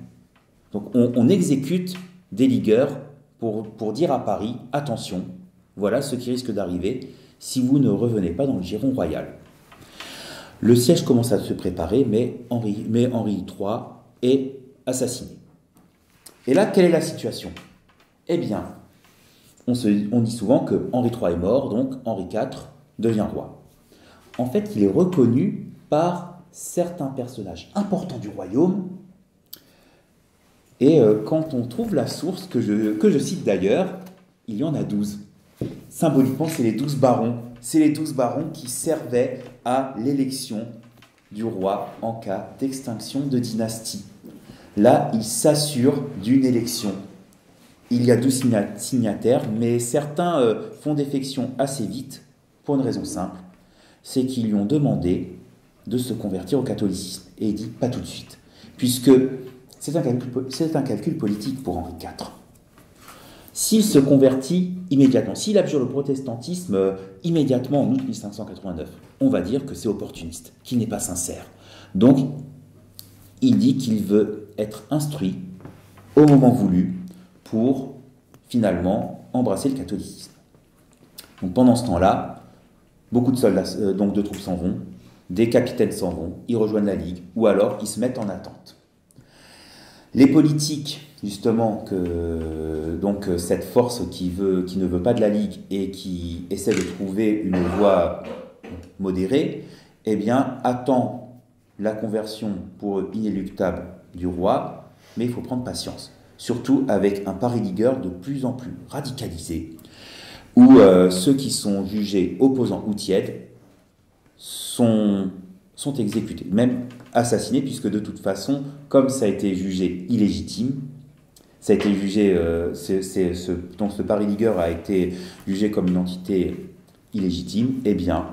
Donc, on exécute des ligueurs pour dire à Paris, attention, voilà ce qui risque d'arriver si vous ne revenez pas dans le giron royal. Le siège commence à se préparer, mais Henri III est assassiné. Et là, quelle est la situation? Eh bien, on dit souvent que Henri III est mort, donc Henri IV devient roi. En fait, il est reconnu par certains personnages importants du royaume. Et quand on trouve la source, que je cite d'ailleurs, il y en a 12. Symboliquement, c'est les 12 barons. C'est les 12 barons qui servaient à l'élection du roi en cas d'extinction de dynastie. Là, il s'assure d'une élection. Il y a 12 signataires, mais certains font défection assez vite, pour une raison simple, c'est qu'ils lui ont demandé de se convertir au catholicisme. Et il dit pas tout de suite, puisque c'est un calcul politique pour Henri IV. S'il se convertit immédiatement, s'il abjure le protestantisme immédiatement en août 1589, on va dire que c'est opportuniste, qu'il n'est pas sincère. Donc, il dit qu'il veut être instruit au moment voulu pour finalement embrasser le catholicisme. Donc, pendant ce temps-là, beaucoup de soldats, de troupes s'en vont, des capitaines s'en vont, ils rejoignent la Ligue, ou alors ils se mettent en attente. Les politiques, justement, cette force qui ne veut pas de la Ligue et qui essaie de trouver une voie modérée, eh bien, attend la conversion pour eux inéluctable du roi, mais il faut prendre patience. Surtout avec un Paris-Ligueur de plus en plus radicalisé, où ceux qui sont jugés opposants ou tièdes sont exécutés, même assassinés, puisque de toute façon, comme ça a été jugé illégitime, ça a été jugé, donc ce Paris-Ligueur a été jugé comme une entité illégitime, eh bien,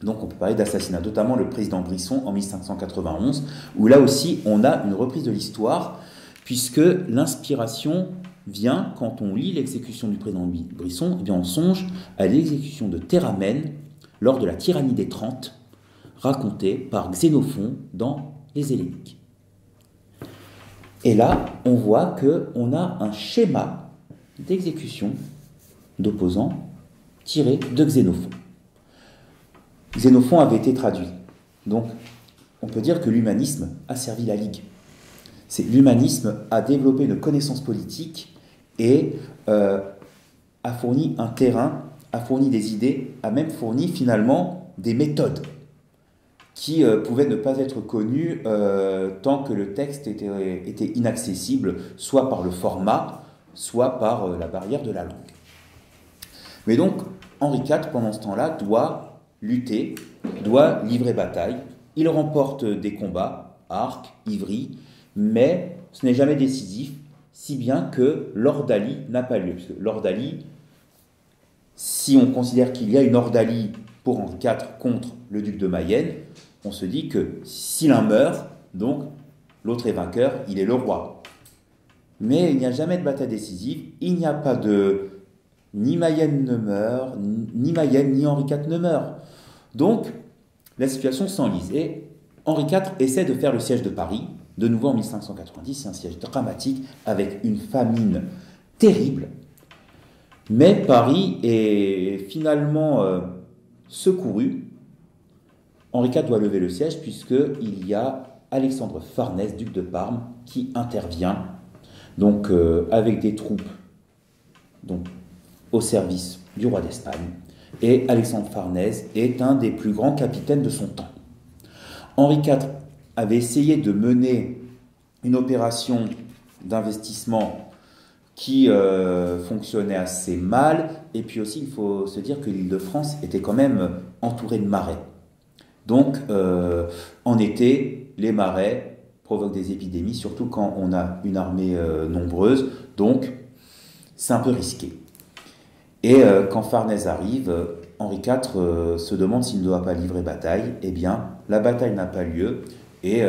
donc on peut parler d'assassinat, notamment le président Brisson en 1591, où là aussi on a une reprise de l'histoire, puisque l'inspiration vient, quand on lit l'exécution du président Brisson, eh bien on songe à l'exécution de Théramène lors de la tyrannie des 30, racontée par Xénophon dans les Helléniques. Et là, on voit qu'on a un schéma d'exécution d'opposants tirés de Xénophon. Xénophon avait été traduit. Donc, on peut dire que l'humanisme a servi la Ligue. L'humanisme a développé une connaissance politique et a fourni un terrain, a fourni des idées, a même fourni finalement des méthodes qui pouvaient ne pas être connues tant que le texte était inaccessible, soit par le format, soit par la barrière de la langue. Mais donc, Henri IV, pendant ce temps-là, doit lutter, doit livrer bataille. Il remporte des combats, Arques, Ivry, mais ce n'est jamais décisif, si bien que l'ordalie n'a pas lieu. Parce que l'ordalie, si on considère qu'il y a une ordalie pour Henri IV contre le duc de Mayenne, on se dit que si l'un meurt, donc l'autre est vainqueur, il est le roi. Mais il n'y a jamais de bataille décisive, il n'y a pas de... Ni Mayenne ne meurt, ni Mayenne, ni Henri IV ne meurt. Donc, la situation s'enlise. Et Henri IV essaie de faire le siège de Paris, de nouveau en 1590, c'est un siège dramatique, avec une famine terrible. Mais Paris est finalement secouru. Henri IV doit lever le siège, puisqu'il y a Alexandre Farnèse, duc de Parme, qui intervient, donc avec des troupes donc, au service du roi d'Espagne. Et Alexandre Farnèse est un des plus grands capitaines de son temps. Henri IV avait essayé de mener une opération d'investissement qui fonctionnait assez mal, et puis aussi il faut se dire que l'Île-de-France était quand même entourée de marais. Donc en été, les marais provoquent des épidémies, surtout quand on a une armée nombreuse, donc c'est un peu risqué. Et quand Farnèse arrive, Henri IV se demande s'il ne doit pas livrer bataille. Eh bien, la bataille n'a pas lieu et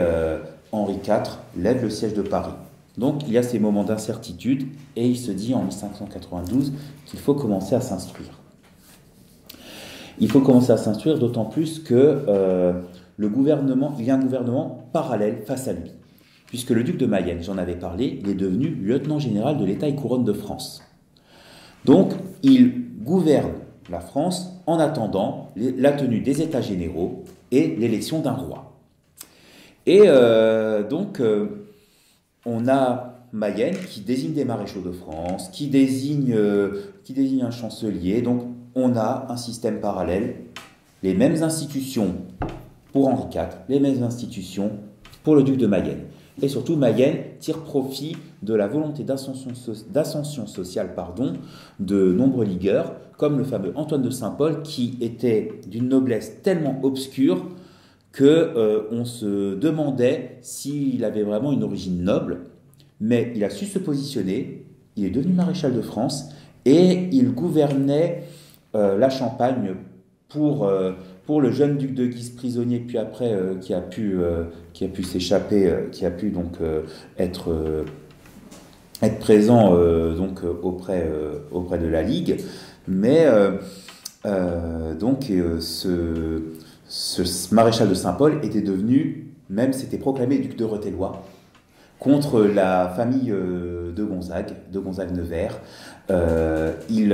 Henri IV lève le siège de Paris. Donc, il y a ces moments d'incertitude et il se dit en 1592 qu'il faut commencer à s'instruire. Il faut commencer à s'instruire d'autant plus que il y a un gouvernement parallèle face à lui. Puisque le duc de Mayenne, j'en avais parlé, il est devenu lieutenant général de l'État et couronne de France. Donc, il gouverne la France en attendant la tenue des États généraux et l'élection d'un roi. Et on a Mayenne qui désigne des maréchaux de France, qui désigne un chancelier. Donc, on a un système parallèle, les mêmes institutions pour Henri IV, les mêmes institutions pour le duc de Mayenne. Et surtout, Mayenne tire profit de la volonté d'ascension sociale de nombreux ligueurs, comme le fameux Antoine de Saint-Paul, qui était d'une noblesse tellement obscure qu'on se demandait s'il avait vraiment une origine noble. Mais il a su se positionner, il est devenu maréchal de France, et il gouvernait la Champagne pour le jeune duc de Guise prisonnier, puis après qui a pu s'échapper, qui a pu donc être présent auprès de la Ligue. Mais ce maréchal de Saint-Paul était devenu, même s'était proclamé duc de Rethel-Lois, contre la famille de Gonzague-Nevers. Il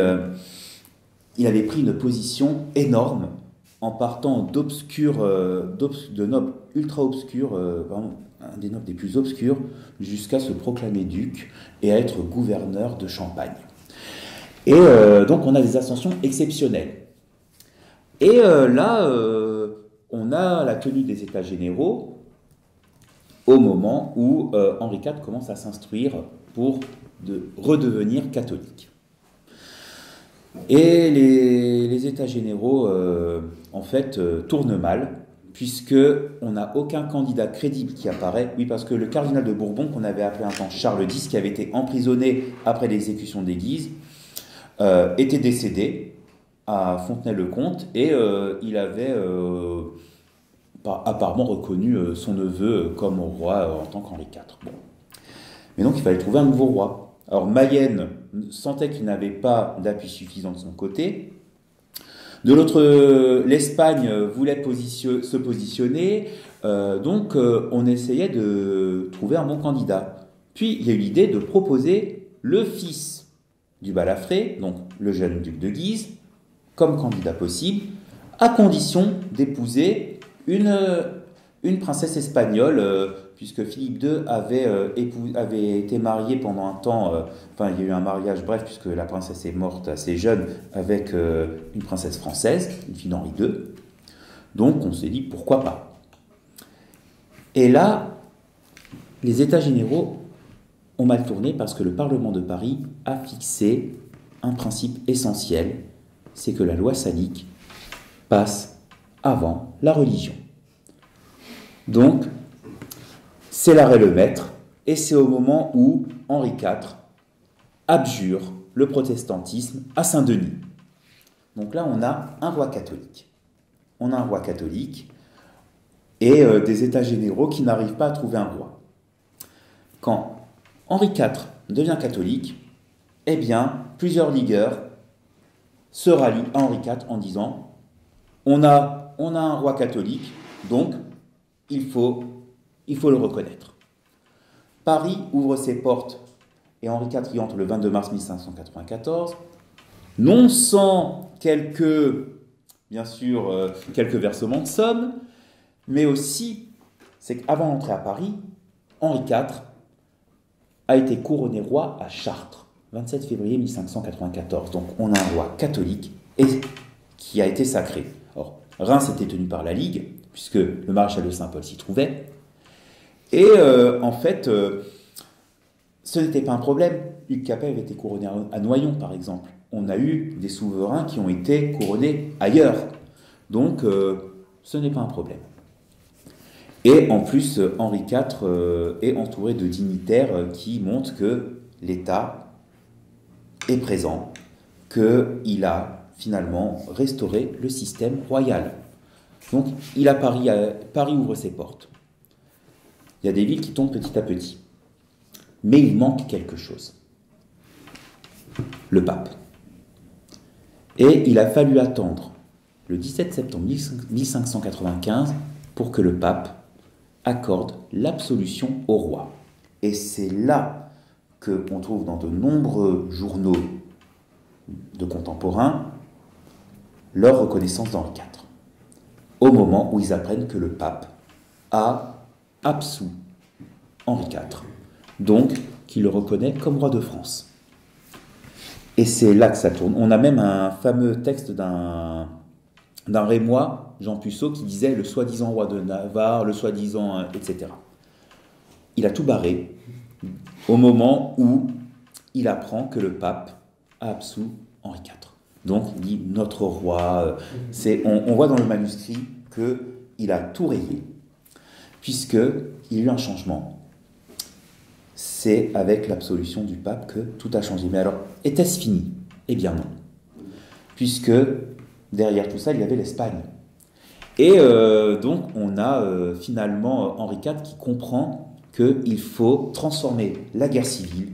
avait pris une position énorme en partant de nobles ultra obscurs, un des nobles des plus obscurs, jusqu'à se proclamer duc et à être gouverneur de Champagne. Et donc on a des ascensions exceptionnelles. Et là, on a la tenue des États généraux au moment où Henri IV commence à s'instruire pour redevenir catholique. Et les États généraux, tournent mal, puisqu'on n'a aucun candidat crédible qui apparaît. Oui, parce que le cardinal de Bourbon, qu'on avait appelé un temps Charles X, qui avait été emprisonné après l'exécution des Guises, était décédé à Fontenay-le-Comte, et il avait apparemment reconnu son neveu comme roi en tant qu'Henri IV. Bon. Mais donc il fallait trouver un nouveau roi. Alors Mayenne sentait qu'il n'avait pas d'appui suffisant de son côté. De l'autre, l'Espagne voulait se positionner, donc on essayait de trouver un bon candidat. Puis il y a eu l'idée de proposer le fils du balafré, donc le jeune duc de Guise, comme candidat possible, à condition d'épouser une princesse espagnole, puisque Philippe II avait été marié pendant un temps, enfin il y a eu un mariage bref, puisque la princesse est morte assez jeune, avec une princesse française, une fille d'Henri II. Donc on s'est dit pourquoi pas. Et là, les États généraux ont mal tourné parce que le Parlement de Paris a fixé un principe essentiel, c'est que la loi salique passe avant la religion. Donc, c'est l'arrêt le maître, et c'est au moment où Henri IV abjure le protestantisme à Saint-Denis. Donc là, on a un roi catholique. On a un roi catholique et des États généraux qui n'arrivent pas à trouver un roi. Quand Henri IV devient catholique, eh bien, plusieurs ligueurs se rallient à Henri IV en disant on a un roi catholique, donc il faut le reconnaître. Paris ouvre ses portes et Henri IV y entre le 22 mars 1594, non sans quelques versements de sommes, mais aussi, c'est qu'avant d'entrer à Paris, Henri IV a été couronné roi à Chartres, 27 février 1594. Donc on a un roi catholique et qui a été sacré. Or, Reims était tenu par la Ligue, puisque le maréchal de Saint-Paul s'y trouvait. Et en fait, ce n'était pas un problème. Hugues Capet avait été couronné à Noyon, par exemple. On a eu des souverains qui ont été couronnés ailleurs. Donc, ce n'est pas un problème. Et en plus, Henri IV est entouré de dignitaires qui montrent que l'État est présent, qu'il a finalement restauré le système royal. Donc, Paris ouvre ses portes. Il y a des villes qui tombent petit à petit. Mais il manque quelque chose. Le pape. Et il a fallu attendre le 17 septembre 1595 pour que le pape accorde l'absolution au roi. Et c'est là qu'on trouve dans de nombreux journaux de contemporains leur reconnaissance d'Henri IV. Au moment où ils apprennent que le pape a absous Henri IV, donc qu'il le reconnaît comme roi de France. Et c'est là que ça tourne. On a même un fameux texte d'un Rémois, Jean Puceau, qui disait le soi-disant roi de Navarre, le soi-disant, etc. Il a tout barré au moment où il apprend que le pape a absous Henri IV. Donc il dit notre roi. On voit dans le manuscrit qu'il a tout rayé, puisqu'il y a eu un changement. C'est avec l'absolution du pape que tout a changé. Mais alors, était-ce fini? Eh bien non. Puisque derrière tout ça, il y avait l'Espagne. Et donc, on a finalement Henri IV qui comprend qu'il faut transformer la guerre civile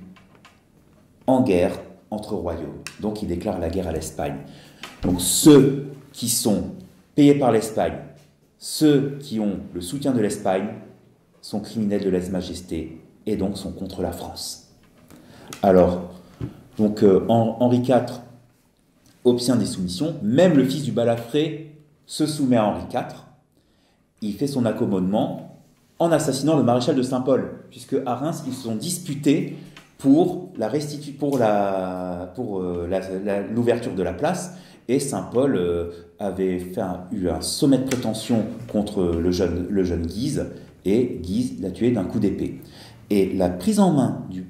en guerre entre royaumes. Donc, il déclare la guerre à l'Espagne. Donc, ceux qui sont payés par l'Espagne, ceux qui ont le soutien de l'Espagne, sont criminels de lèse-majesté et donc sont contre la France. Alors, donc Henri IV obtient des soumissions, même le fils du balafré se soumet à Henri IV, il fait son accommodement en assassinant le maréchal de Saint-Paul, puisque à Reims, ils se sont disputés pour l'ouverture de la place, et Saint-Paul avait eu un sommet de prétention contre le jeune Guise, et Guise l'a tué d'un coup d'épée. Et la prise en main du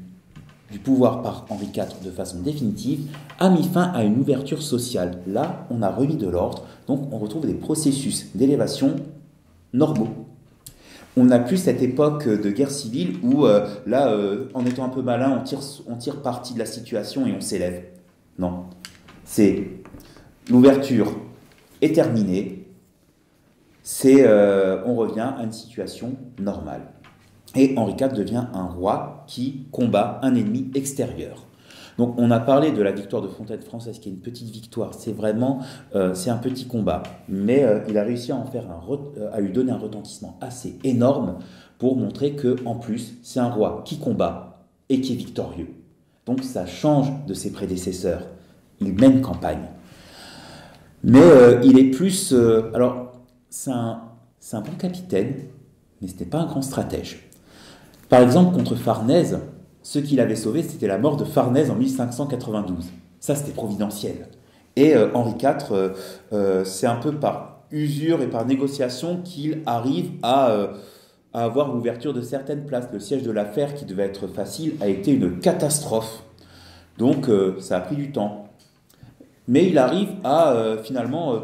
pouvoir par Henri IV de façon définitive a mis fin à une ouverture sociale. Là, on a remis de l'ordre, donc on retrouve des processus d'élévation normaux. On n'a plus cette époque de guerre civile où, en étant un peu malin, on tire parti de la situation et on s'élève. Non. L'ouverture est terminée, on revient à une situation normale. Et Henri IV devient un roi qui combat un ennemi extérieur. Donc on a parlé de la victoire de Fontaine française, qui est une petite victoire. C'est vraiment, c'est un petit combat. Mais il a réussi à lui donner un retentissement assez énorme pour montrer qu'en plus, c'est un roi qui combat et qui est victorieux. Donc ça change de ses prédécesseurs. Il mène campagne. Mais il est plus... alors, c'est un bon capitaine, mais ce n'était pas un grand stratège. Par exemple, contre Farnèse, ce qu'il avait sauvé, c'était la mort de Farnèse en 1592. Ça, c'était providentiel. Et Henri IV, c'est un peu par usure et par négociation qu'il arrive à avoir l'ouverture de certaines places. Le siège de la Fère, qui devait être facile, a été une catastrophe. Donc, ça a pris du temps. Mais il arrive à finalement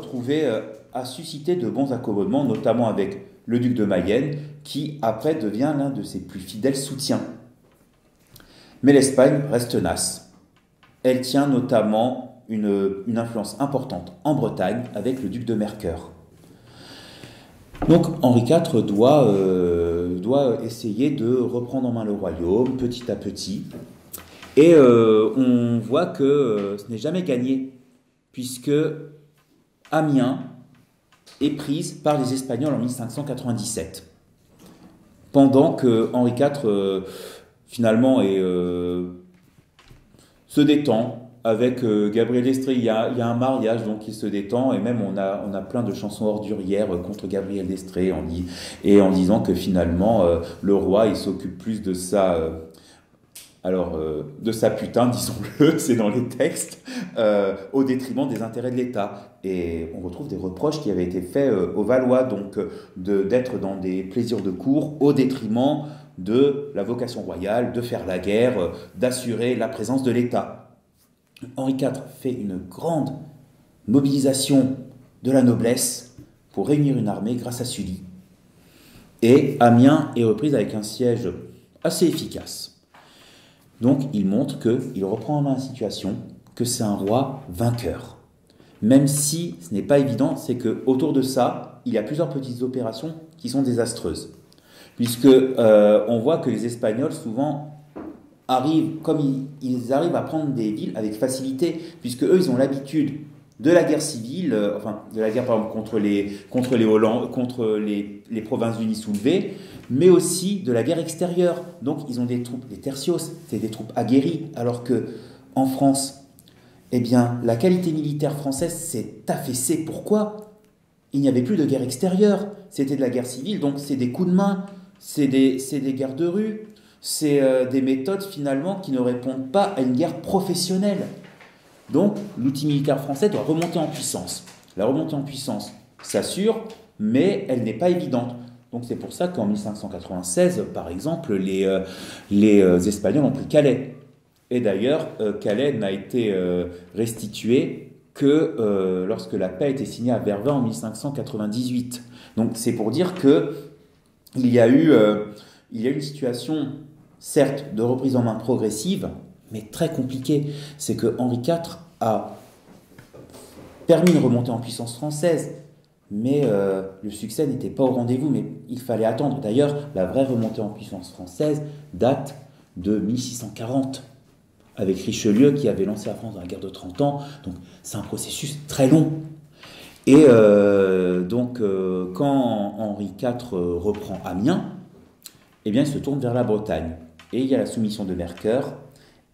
à susciter de bons accommodements, notamment avec le duc de Mayenne, qui après devient l'un de ses plus fidèles soutiens. Mais l'Espagne reste tenace. Elle tient notamment une influence importante en Bretagne avec le duc de Mercœur. Donc Henri IV doit essayer de reprendre en main le royaume petit à petit. Et on voit que ce n'est jamais gagné, puisque Amiens est prise par les Espagnols en 1597. Pendant que Henri IV, finalement, se détend avec Gabriel d'Estrées. Il y a un mariage, donc il se détend, et même on a plein de chansons ordurières contre Gabriel d'Estrées, en disant que finalement, le roi, il s'occupe plus de de sa putain, disons-le, c'est dans les textes, au détriment des intérêts de l'État. Et on retrouve des reproches qui avaient été faits aux Valois, donc d'être dans des plaisirs de cour au détriment de la vocation royale, de faire la guerre, d'assurer la présence de l'État. Henri IV fait une grande mobilisation de la noblesse pour réunir une armée grâce à Sully. Et Amiens est reprise avec un siège assez efficace. Donc il montre qu'il reprend en main la situation, que c'est un roi vainqueur. Même si ce n'est pas évident, c'est qu'autour de ça, il y a plusieurs petites opérations qui sont désastreuses. Puisque on voit que les Espagnols, souvent, ils arrivent à prendre des villes avec facilité, puisque eux, ils ont l'habitude de la guerre civile, de la guerre par exemple contre les Provinces-Unies soulevées, mais aussi de la guerre extérieure. Donc ils ont des troupes, des tercios, c'est des troupes aguerries, alors que en France, eh bien, la qualité militaire française s'est affaissée. Pourquoi ? Il n'y avait plus de guerre extérieure, c'était de la guerre civile, donc c'est des coups de main, c'est des guerres de rue, c'est des méthodes finalement qui ne répondent pas à une guerre professionnelle. Donc l'outil militaire français doit remonter en puissance. La remontée en puissance s'assure, mais elle n'est pas évidente. Donc c'est pour ça qu'en 1596, par exemple, les Espagnols ont pris Calais. Et d'ailleurs, Calais n'a été restitué que lorsque la paix a été signée à Vervins en 1598. Donc c'est pour dire qu'il y a eu une situation, certes, de reprise en main progressive, mais très compliquée. C'est que Henri IV a permis une remontée en puissance française, mais le succès n'était pas au rendez-vous, mais il fallait attendre. D'ailleurs, la vraie remontée en puissance française date de 1640, avec Richelieu qui avait lancé la France dans la guerre de 30 ans. Donc c'est un processus très long. Et quand Henri IV reprend Amiens, eh bien, il se tourne vers la Bretagne. Et il y a la soumission de Mercœur,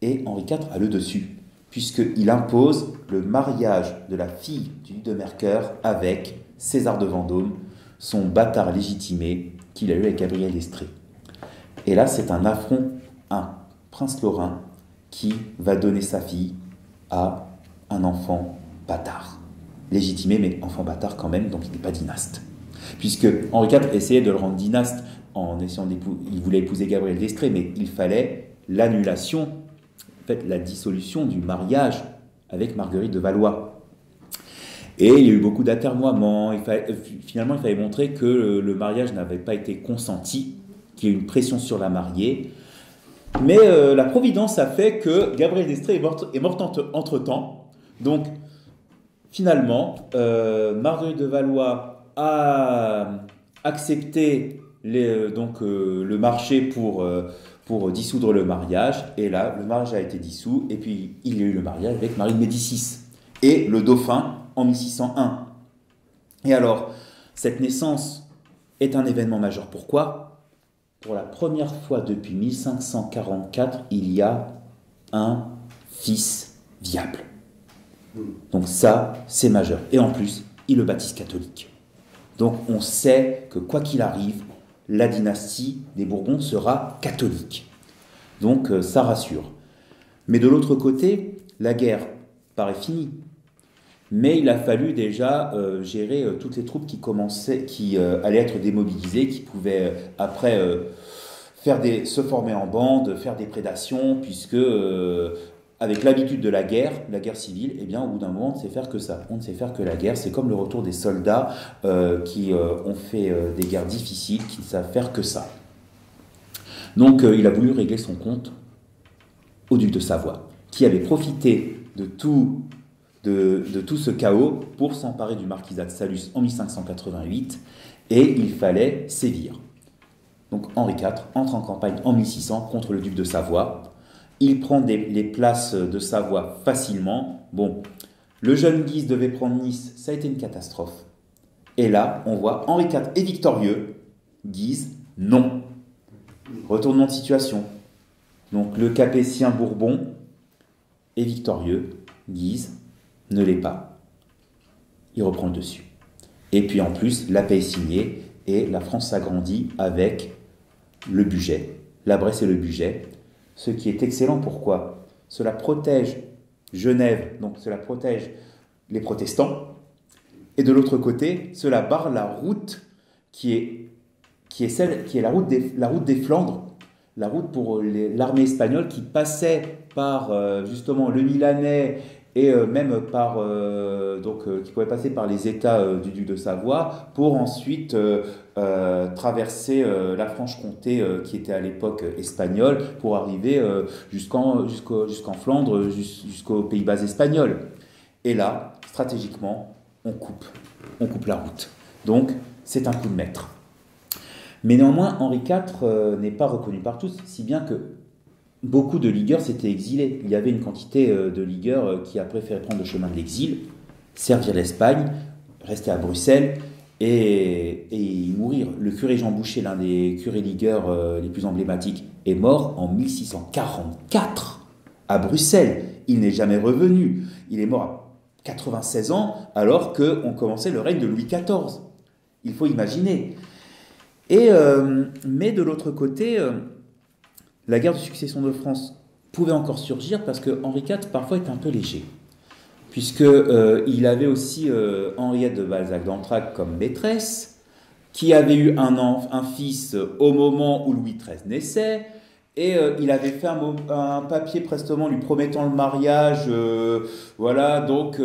et Henri IV a le dessus, puisqu'il impose le mariage de la fille du duc de Mercœur avec César de Vendôme, son bâtard légitimé qu'il a eu avec Gabriel d'Estrées. Et là, c'est un affront, un prince lorrain qui va donner sa fille à un enfant bâtard. Légitimé, mais enfant bâtard quand même, donc il n'est pas dynaste. Puisque Henri IV essayait de le rendre dynaste en essayant il voulait épouser Gabriel d'Estrées, mais il fallait l'annulation, en fait, la dissolution du mariage avec Marguerite de Valois. Et il y a eu beaucoup d'atermoiements. Finalement, il fallait montrer que le mariage n'avait pas été consenti, qu'il y a eu une pression sur la mariée. Mais la Providence a fait que Gabriel d'Estrées est morte entre-temps. Donc, finalement, Marguerite de Valois a accepté le marché pour dissoudre le mariage. Et là, le mariage a été dissous. Et puis, il y a eu le mariage avec Marie de Médicis et le dauphin en 1601. Et alors, cette naissance est un événement majeur. Pourquoi ? Pour la première fois depuis 1544, il y a un fils viable. Donc ça, c'est majeur. Et en plus, il le baptise catholique. Donc on sait que quoi qu'il arrive, la dynastie des Bourbons sera catholique. Donc ça rassure. Mais de l'autre côté, la guerre paraît finie. Mais il a fallu déjà gérer toutes les troupes qui allaient être démobilisées, qui pouvaient après se former en bande, faire des prédations, puisque avec l'habitude de la guerre civile, eh bien, au bout d'un moment, on ne sait faire que ça. On ne sait faire que la guerre. C'est comme le retour des soldats qui ont fait des guerres difficiles, qui ne savent faire que ça. Donc, il a voulu régler son compte au duc de Savoie, qui avait profité de tout ce chaos pour s'emparer du marquisat de Saluces en 1588, et il fallait sévir. Donc Henri IV entre en campagne en 1600 contre le duc de Savoie. Il prend les places de Savoie facilement. Bon, le jeune Guise devait prendre Nice, ça a été une catastrophe. Et là, on voit Henri IV est victorieux, Guise, non. Retournement de situation. Donc le Capétien Bourbon est victorieux, Guise ne l'est pas. Il reprend le dessus. Et puis en plus, la paix est signée et la France s'agrandit avec le budget, la Bresse et le budget, ce qui est excellent. Pourquoi ? Cela protège Genève, donc cela protège les protestants, et de l'autre côté, cela barre la route qui est la route des Flandres, la route pour l'armée espagnole qui passait par justement le Milanais et même par qui pouvait passer par les États du duc de Savoie pour ensuite traverser la Franche-Comté qui était à l'époque espagnole pour arriver jusqu'en Flandre, jusqu'aux Pays-Bas espagnols. Et là, stratégiquement, on coupe la route. Donc, c'est un coup de maître. Mais néanmoins, Henri IV n'est pas reconnu par tous, si bien que beaucoup de ligueurs s'étaient exilés. Il y avait une quantité de ligueurs qui a préféré prendre le chemin de l'exil, servir l'Espagne, rester à Bruxelles et y mourir. Le curé Jean Boucher, l'un des curés ligueurs les plus emblématiques, est mort en 1644 à Bruxelles. Il n'est jamais revenu. Il est mort à 96 ans alors qu'on commençait le règne de Louis XIV. Il faut imaginer. Mais de l'autre côté, la guerre de succession de France pouvait encore surgir parce que Henri IV parfois était un peu léger, puisqu'il avait aussi Henriette de Balzac d'Antrac comme maîtresse, qui avait eu un fils au moment où Louis XIII naissait, et il avait fait un papier prestement lui promettant le mariage, voilà, donc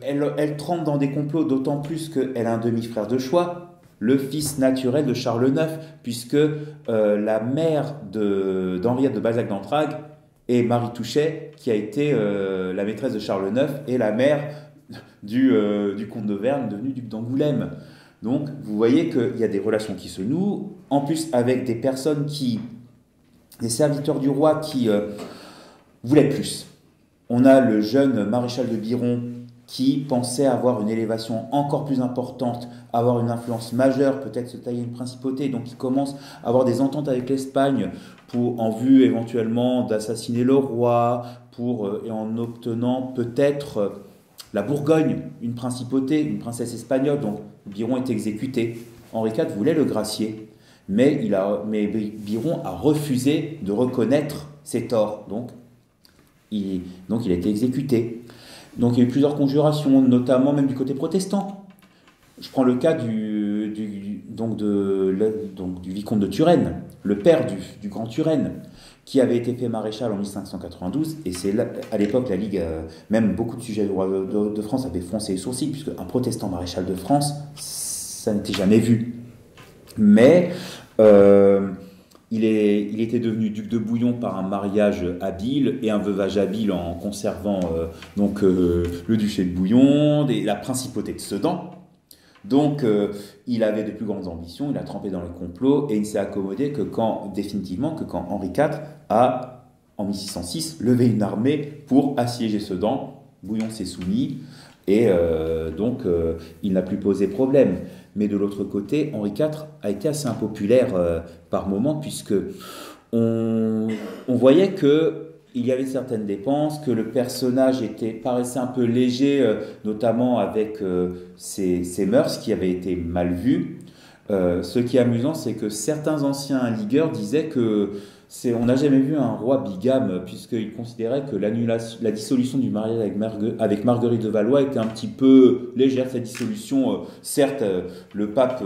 elle trempe dans des complots, d'autant plus qu'elle a un demi-frère de choix, le fils naturel de Charles IX, puisque la mère d'Henriette de Balzac d'Antrac est Marie Touchet, qui a été la maîtresse de Charles IX et la mère du comte d'Auvergne, devenu duc d'Angoulême. Donc, vous voyez qu'il y a des relations qui se nouent, en plus avec des personnes des serviteurs du roi qui voulaient plus. On a le jeune maréchal de Biron qui pensait avoir une élévation encore plus importante, avoir une influence majeure, peut-être se tailler une principauté, donc il commence à avoir des ententes avec l'Espagne en vue éventuellement d'assassiner le roi, et en obtenant peut-être la Bourgogne, une principauté, une princesse espagnole. Donc Biron est exécuté. Henri IV voulait le gracier, mais Biron a refusé de reconnaître ses torts, donc il a été exécuté. Donc il y a eu plusieurs conjurations, notamment même du côté protestant. Je prends le cas du vicomte de Turenne, le père du grand Turenne, qui avait été fait maréchal en 1592, et c'est là, à l'époque la Ligue, même beaucoup de sujets du roi de France avaient froncé les sourcils, puisque un protestant maréchal de France, ça n'était jamais vu. Mais il était devenu duc de Bouillon par un mariage habile et un veuvage habile en conservant le duché de Bouillon, la principauté de Sedan. Donc il avait de plus grandes ambitions, il a trempé dans les complots et il s'est accommodé que quand Henri IV a, en 1606, levé une armée pour assiéger Sedan. Bouillon s'est soumis et il n'a plus posé problème. Mais de l'autre côté, Henri IV a été assez impopulaire par moments, puisque on voyait que il y avait certaines dépenses, que le personnage paraissait un peu léger, notamment avec ses mœurs qui avaient été mal vues. Ce qui est amusant, c'est que certains anciens ligueurs disaient que on n'a jamais vu un roi bigame, puisqu'il considérait que la dissolution du mariage avec Marguerite de Valois était un petit peu légère, cette dissolution. Certes, le pape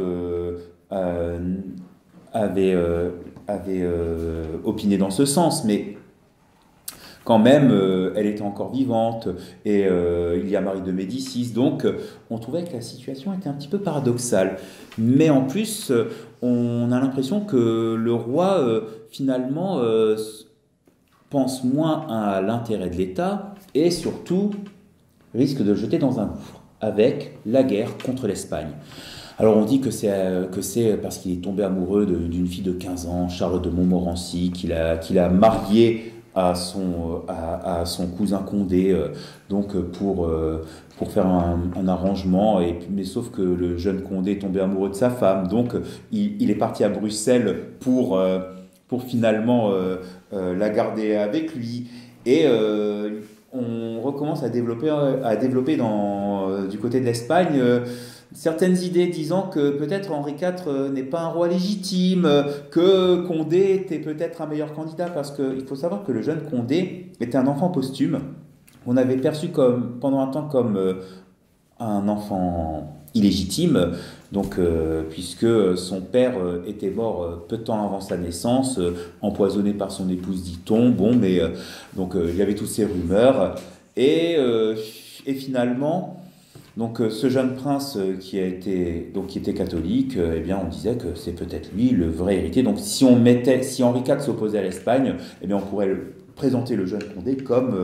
avait opiné dans ce sens, mais quand même, elle était encore vivante, et il y a Marie de Médicis, donc on trouvait que la situation était un petit peu paradoxale. Mais en plus, on a l'impression que le roi, finalement, pense moins à l'intérêt de l'État, et surtout risque de le jeter dans un gouffre, avec la guerre contre l'Espagne. Alors on dit que c'est parce qu'il est tombé amoureux d'une fille de 15 ans, Charlotte de Montmorency, qu'il a mariée à son cousin Condé, donc pour faire un arrangement, mais sauf que le jeune Condé est tombé amoureux de sa femme, donc il est parti à Bruxelles pour finalement la garder avec lui, et on recommence à développer du côté de l'Espagne certaines idées disant que peut-être Henri IV n'est pas un roi légitime, que Condé était peut-être un meilleur candidat, parce qu'il faut savoir que le jeune Condé était un enfant posthume. On avait perçu pendant un temps comme un enfant illégitime, donc, puisque son père était mort peu de temps avant sa naissance, empoisonné par son épouse, dit-on. Bon, mais donc il y avait toutes ces rumeurs, et finalement. Donc ce jeune prince qui était catholique, eh bien on disait que c'est peut-être lui le vrai héritier. Donc si Henri IV s'opposait à l'Espagne, eh bien on pourrait présenter le jeune Condé comme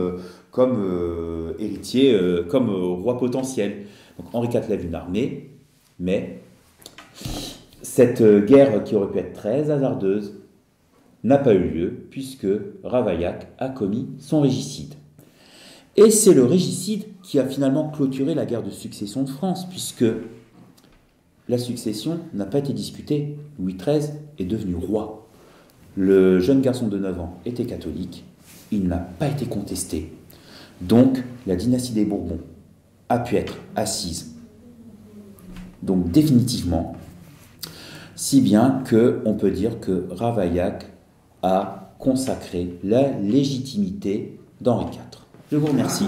héritier, comme roi potentiel. Donc Henri IV lève une armée, mais cette guerre qui aurait pu être très hasardeuse n'a pas eu lieu, puisque Ravaillac a commis son régicide. Et c'est le régicide qui a finalement clôturé la guerre de succession de France, puisque la succession n'a pas été discutée. Louis XIII est devenu roi. Le jeune garçon de 9 ans était catholique, il n'a pas été contesté. Donc la dynastie des Bourbons a pu être assise, donc définitivement, si bien qu'on peut dire que Ravaillac a consacré la légitimité d'Henri IV. Je vous remercie.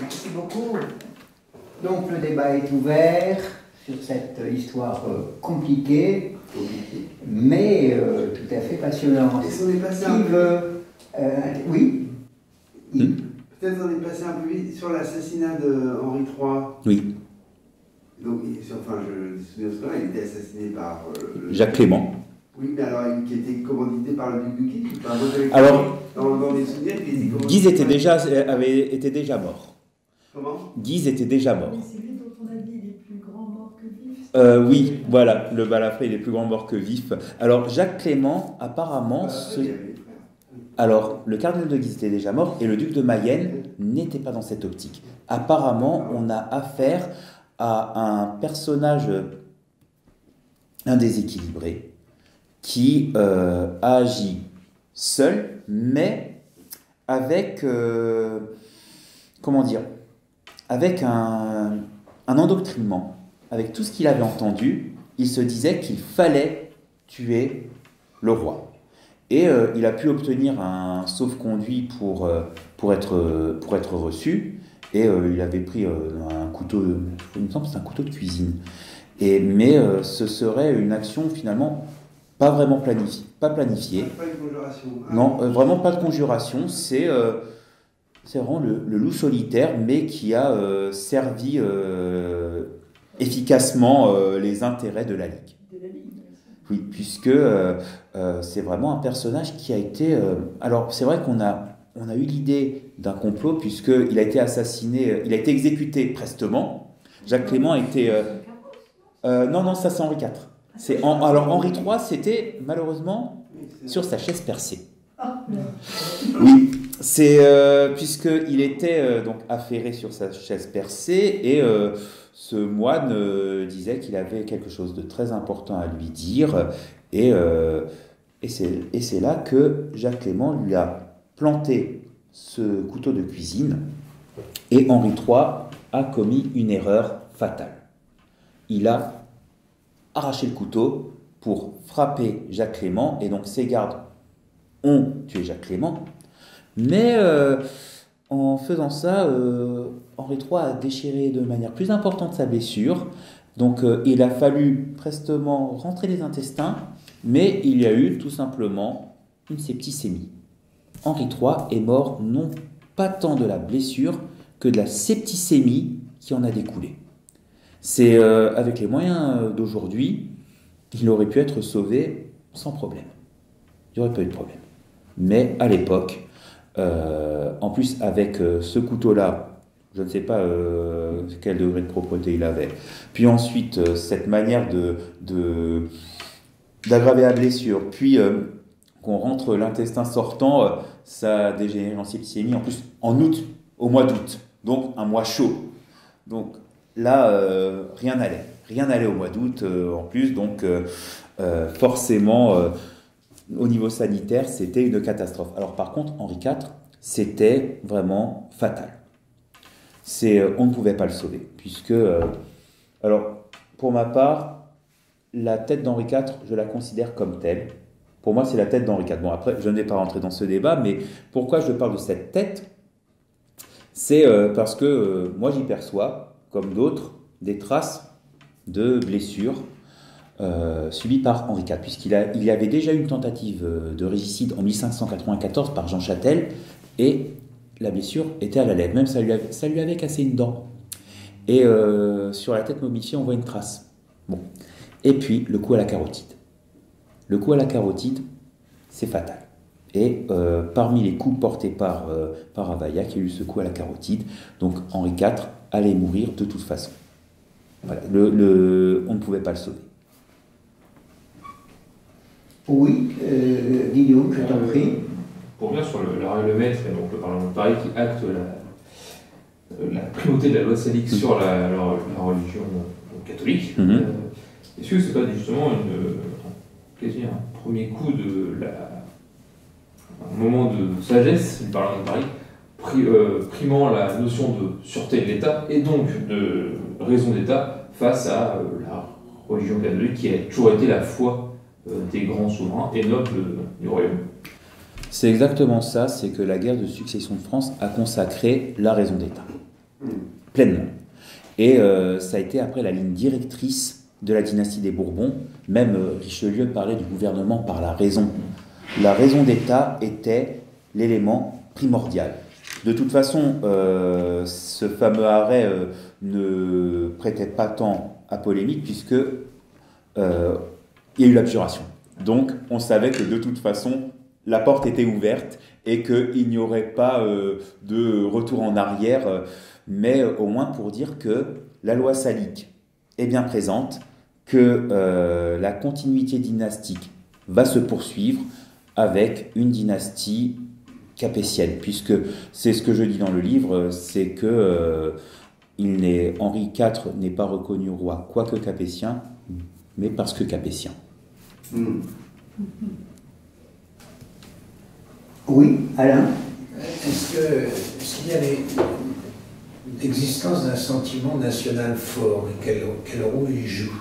Merci beaucoup. Donc le débat est ouvert sur cette histoire compliquée, mais tout à fait passionnante. Et si on est passé Qui veut oui. Peut-être on est passé un peu vite sur l'assassinat de Henri III. Oui. Donc, enfin, je me souviens de ça, il était assassiné par Jacques Clément. Oui, mais alors qui était commandité par le duc de Guise. Alors, dans les souvenirs, Guise avait été déjà mort. Comment? Guise était déjà mort. Mais c'est lui dont on a dit les plus grands morts que vifs. Oui, voilà, le balafré, il est plus grand mort que vif. Alors, Jacques Clément, apparemment, alors, le cardinal de Guise était déjà mort et le duc de Mayenne n'était pas dans cette optique. Apparemment, on a affaire à un personnage indéséquilibré qui a agi seul, mais avec, avec un endoctrinement. Avec tout ce qu'il avait entendu, il se disait qu'il fallait tuer le roi. Et il a pu obtenir un sauf-conduit pour être reçu. Et il avait pris un couteau, il me semble que c'est un couteau de cuisine. Mais ce serait une action finalement pas vraiment planifiée. Pas Pas une conjuration. Non, vraiment pas de conjuration. C'est vraiment le loup solitaire, mais qui a servi efficacement les intérêts de la Ligue. Oui, puisque c'est vraiment un personnage qui a été... alors, c'est vrai qu'on a eu l'idée d'un complot, puisqu'il a été assassiné, il a été exécuté prestement. Jacques Clément a été... non, ça c'est Henri IV. Alors, Henri III, c'était malheureusement sur sa chaise percée. Oui, c'est puisqu'il était donc affairé sur sa chaise percée, et ce moine disait qu'il avait quelque chose de très important à lui dire, et Et c'est là que Jacques Clément lui a planté ce couteau de cuisine et Henri III a commis une erreur fatale. Il a arraché le couteau pour frapper Jacques Clément et donc ses gardes ont tué Jacques Clément. Mais en faisant ça, Henri III a déchiré de manière plus importante sa blessure. Donc il a fallu prestement rentrer les intestins, mais il y a eu tout simplement une septicémie. Henri III est mort non pas tant de la blessure que de la septicémie qui en a découlé. C'est avec les moyens d'aujourd'hui, il aurait pu être sauvé sans problème. Il n'y aurait pas eu de problème. Mais à l'époque, en plus avec ce couteau-là, je ne sais pas quel degré de propreté il avait. Puis ensuite, cette manière d'aggraver la blessure. Puis qu'on rentre l'intestin sortant, ça a dégénéré en septicémie. En plus, en août, au mois d'août. Donc, un mois chaud. Donc là, rien n'allait. Rien n'allait au mois d'août en plus. Donc, forcément, au niveau sanitaire, c'était une catastrophe. Alors par contre, Henri IV, c'était vraiment fatal. On ne pouvait pas le sauver, puisque, alors, pour ma part, la tête d'Henri IV, je la considère comme telle. Pour moi, c'est la tête d'Henri IV. Bon, après, je ne vais pas rentrer dans ce débat, mais pourquoi je parle de cette tête ? C'est parce que moi, j'y perçois, comme d'autres, des traces de blessures subies par Henri IV, puisqu'il y avait déjà eu une tentative de régicide en 1594 par Jean Châtel, et la blessure était à la lèvre, même ça lui avait cassé une dent. Et sur la tête momifiée, on voit une trace. Bon. Et puis, le coup à la carotide. Le coup à la carotide, c'est fatal. Et parmi les coups portés par Ravaillac, il y a eu ce coup à la carotide. Donc, Henri IV allait mourir de toute façon. Voilà. On ne pouvait pas le sauver. Oui, Guillaume, je t'en prie. Pour revenir sur le règlemètre et donc le Parlement de Paris qui acte la primauté de la loi salique sur la religion catholique, est-ce que c'est pas justement un premier coup un moment de sagesse du Parlement de Paris, primant la notion de sûreté de l'État et donc de raison d'État face à la religion catholique qui a toujours été la foi des grands souverains et nobles du royaume? C'est exactement ça, c'est que la guerre de succession de France a consacré la raison d'État, pleinement. Et ça a été après la ligne directrice de la dynastie des Bourbons. Même Richelieu parlait du gouvernement par la raison. La raison d'État était l'élément primordial. De toute façon, ce fameux arrêt ne prêtait pas tant à polémique puisque il y a eu l'abjuration. Donc, on savait que de toute façon, la porte était ouverte et qu'il n'y aurait pas de retour en arrière, mais au moins pour dire que la loi salique est bien présente, que la continuité dynastique va se poursuivre avec une dynastie capétienne, puisque c'est ce que je dis dans le livre, c'est que Henri IV n'est pas reconnu roi, quoique capétien, mais parce que capétien. Oui, Alain. Est-ce qu'il y a l'existence d'un sentiment national fort et quel rôle il joue?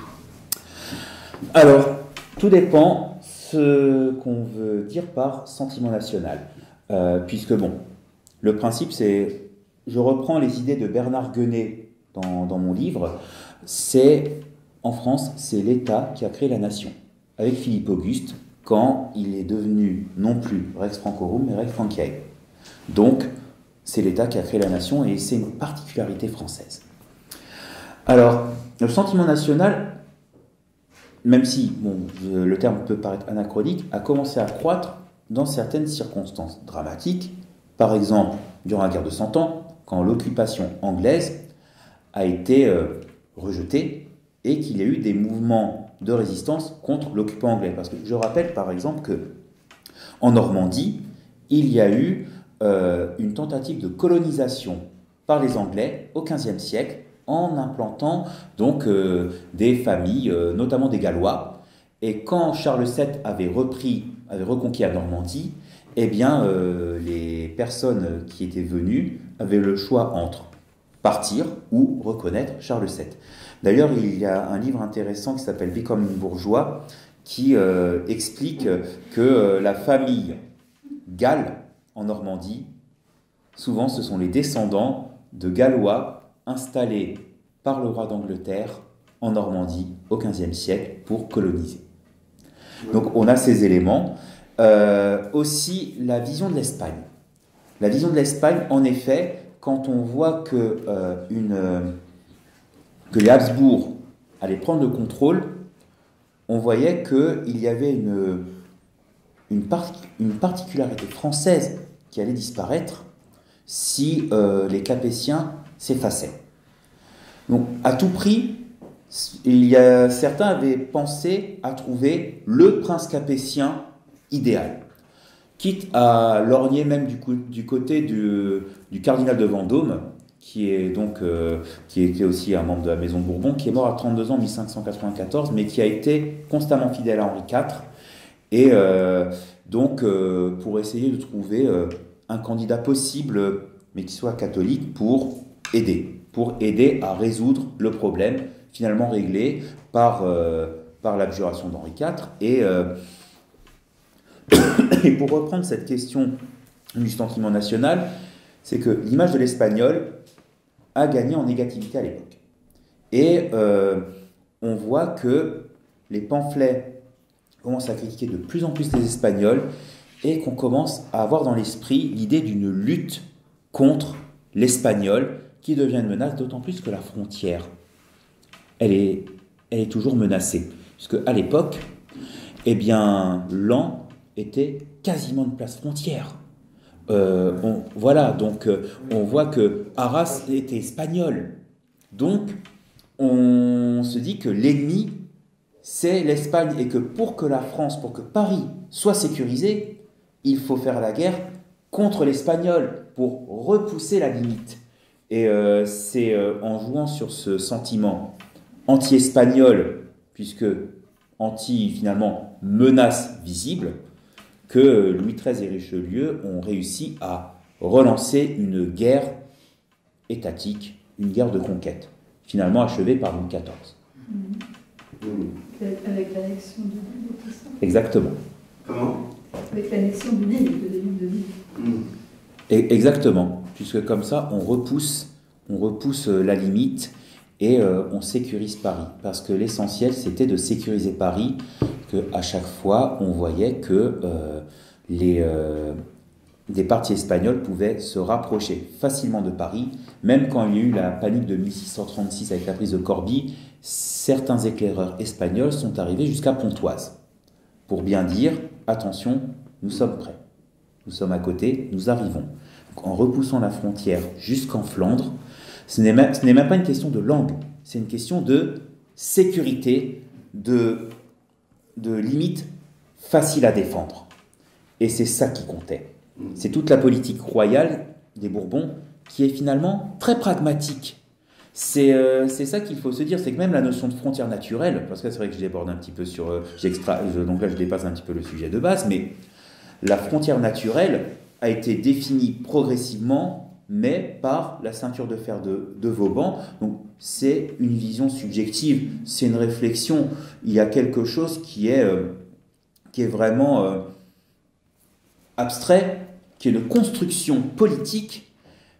Alors, tout dépend ce qu'on veut dire par sentiment national. Puisque, bon, le principe c'est, je reprends les idées de Bernard Guenet dans mon livre, en France, c'est l'État qui a créé la nation. Avec Philippe Auguste, quand il est devenu non plus Rex Francorum, mais Rex Franciae. Donc, c'est l'État qui a créé la nation et c'est une particularité française. Alors, le sentiment national, même si le terme peut paraître anachronique, a commencé à croître dans certaines circonstances dramatiques. Par exemple, durant la guerre de 100 ans, quand l'occupation anglaise a été rejetée et qu'il y a eu des mouvements de résistance contre l'occupant anglais. Parce que je rappelle par exemple qu'en Normandie, il y a eu une tentative de colonisation par les Anglais au XVe siècle en implantant donc des familles, notamment des Gallois. Et quand Charles VII avait reconquis la Normandie, eh bien, les personnes qui étaient venues avaient le choix entre partir ou reconnaître Charles VII. D'ailleurs, il y a un livre intéressant qui s'appelle Becoming bourgeois, qui explique que la famille Gall en Normandie, souvent ce sont les descendants de Gallois installés par le roi d'Angleterre en Normandie au XVe siècle pour coloniser. Donc on a ces éléments. Aussi la vision de l'Espagne. La vision de l'Espagne, en effet, quand on voit que les Habsbourg allaient prendre le contrôle, on voyait qu'il y avait une particularité française qui allait disparaître si les Capétiens s'effaçaient. Donc, à tout prix, certains avaient pensé à trouver le prince capétien idéal, quitte à lorgner même du côté du cardinal de Vendôme, qui était aussi un membre de la maison de Bourbon, qui est mort à 32 ans en 1594, mais qui a été constamment fidèle à Henri IV, et pour essayer de trouver un candidat possible, mais qui soit catholique, pour aider à résoudre le problème, finalement réglé par l'abjuration d'Henri IV. Et pour reprendre cette question du sentiment national, c'est que l'image de l'espagnol a gagné en négativité à l'époque. Et on voit que les pamphlets commencent à critiquer de plus en plus les Espagnols et qu'on commence à avoir dans l'esprit l'idée d'une lutte contre l'espagnol qui devient une menace, d'autant plus que la frontière, elle est toujours menacée. Puisque à l'époque, eh bien, Laon était quasiment une place frontière. On voit que Arras était espagnol. Donc, on se dit que l'ennemi, c'est l'Espagne, et que pour que Paris soit sécurisé, il faut faire la guerre contre l'espagnol pour repousser la limite. Et c'est en jouant sur ce sentiment anti-espagnol, puisque finalement, menace visible, que Louis XIII et Richelieu ont réussi à relancer une guerre étatique, une guerre de conquête, finalement achevée par Louis XIV. Avec l'annexion de l'île et tout ça. Exactement. Comment? Avec l'annexion de l'île, de l'île de Lille. Exactement, puisque comme ça, on repousse la limite et on sécurise Paris. Parce que l'essentiel, c'était de sécuriser Paris, qu'à chaque fois, on voyait que des partis espagnols pouvaient se rapprocher facilement de Paris. Même quand il y a eu la panique de 1636 avec la prise de Corbie, certains éclaireurs espagnols sont arrivés jusqu'à Pontoise pour bien dire « Attention, nous sommes prêts, nous sommes à côté, nous arrivons ». En repoussant la frontière jusqu'en Flandre, ce n'est même pas une question de langue, c'est une question de sécurité, de limites faciles à défendre. Et c'est ça qui comptait. C'est toute la politique royale des Bourbons qui est finalement très pragmatique. C'est ça qu'il faut se dire, c'est que même la notion de frontière naturelle, parce que c'est vrai que je déborde un petit peu donc là je dépasse un petit peu le sujet de base, mais la frontière naturelle a été définie progressivement, mais par la ceinture de fer de Vauban. Donc c'est une vision subjective, c'est une réflexion. Il y a quelque chose qui est vraiment abstrait, qui est une construction politique,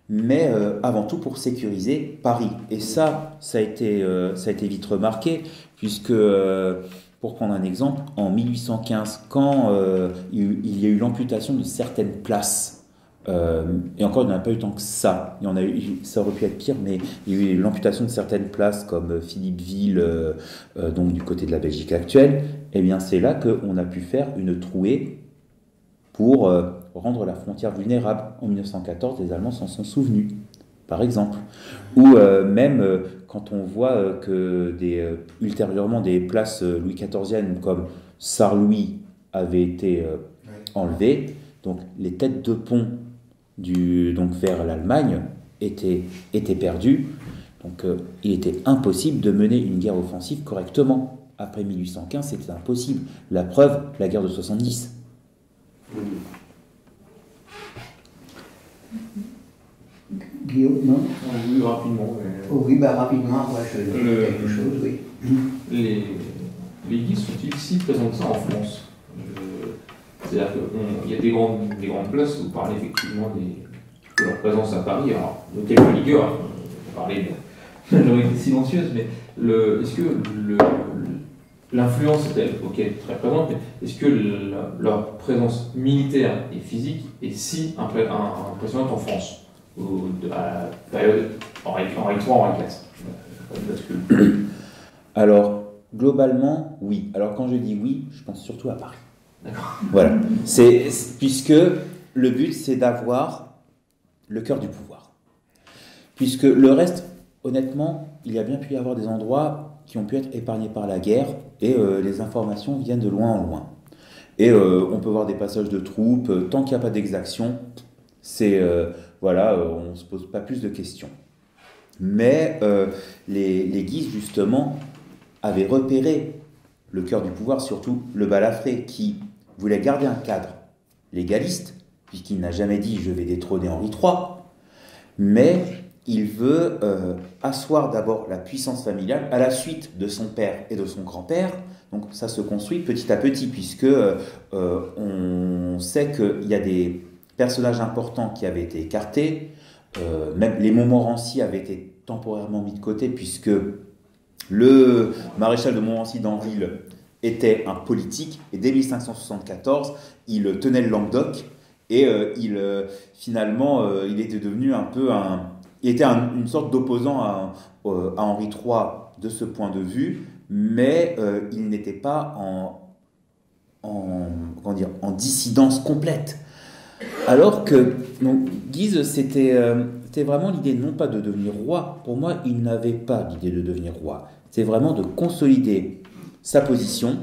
mais avant tout pour sécuriser Paris. Et ça a été vite remarqué, puisque, pour prendre un exemple, en 1815, quand il y a eu l'amputation de certaines places, et encore il n'y en a pas eu tant que ça, ça aurait pu être pire, mais il y a eu l'amputation de certaines places comme Philippeville, donc du côté de la Belgique actuelle, et bien c'est là qu'on a pu faire une trouée pour rendre la frontière vulnérable. En 1914, les Allemands s'en sont souvenus, par exemple. Ou même quand on voit que ultérieurement des places Louis XIViennes comme Sarre-Louis avaient été enlevées, donc les têtes de pont vers l'Allemagne étaient perdues. Donc il était impossible de mener une guerre offensive correctement. après 1815, c'était impossible. La preuve, la guerre de 70. Guillaume, non? Oui, rapidement. Oh, oui, rapidement, moi je dis quelque chose, oui. Les Guises sont-ils si présents que ça en France? C'est-à-dire qu'il y a des grandes places, vous parlez effectivement de leur présence à Paris, alors de quelques ligueurs, on parlait de majorité silencieuse, mais est-ce que l'influence est-elle, ok, très présente, mais est-ce que leur présence militaire et physique est si impressionnante en France à la période Henri III, Henri IV? Alors, globalement, oui. Alors, quand je dis oui, je pense surtout à Paris. D'accord. Voilà. Puisque le but, c'est d'avoir le cœur du pouvoir. Puisque le reste, honnêtement, il y a bien pu y avoir des endroits qui ont pu être épargnés par la guerre et les informations viennent de loin en loin. Et on peut voir des passages de troupes, tant qu'il n'y a pas d'exaction, on ne se pose pas plus de questions. Mais les Guises, justement, avaient repéré le cœur du pouvoir, surtout le Balafré, qui voulait garder un cadre légaliste, puisqu'il n'a jamais dit « je vais détrôner Henri III », mais il veut asseoir d'abord la puissance familiale à la suite de son père et de son grand-père. Donc ça se construit petit à petit, puisque on sait qu'il y a des personnages importants qui avaient été écartés, même les Montmorency avaient été temporairement mis de côté, puisque le maréchal de Montmorency d'Anville était un politique, et dès 1574, il tenait le Languedoc, et finalement, il était devenu il était une sorte d'opposant à Henri III de ce point de vue, mais il n'était pas en dissidence complète. Alors que Guise, c'était vraiment l'idée non pas de devenir roi. Pour moi, il n'avait pas l'idée de devenir roi. C'est vraiment de consolider sa position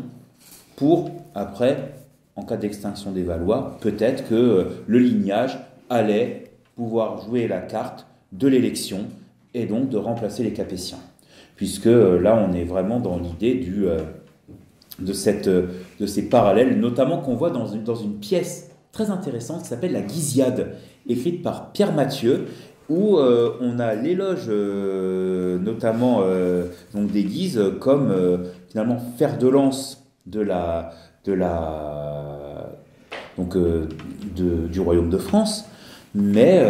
pour, après, en cas d'extinction des Valois, peut-être que le lignage allait pouvoir jouer la carte de l'élection et donc de remplacer les Capétiens. Puisque là, on est vraiment dans l'idée de ces parallèles, notamment qu'on voit dans une pièce très intéressante qui s'appelle La Guisiade, écrite par Pierre Mathieu, où on a l'éloge notamment des Guises comme finalement fer de lance du royaume de France, mais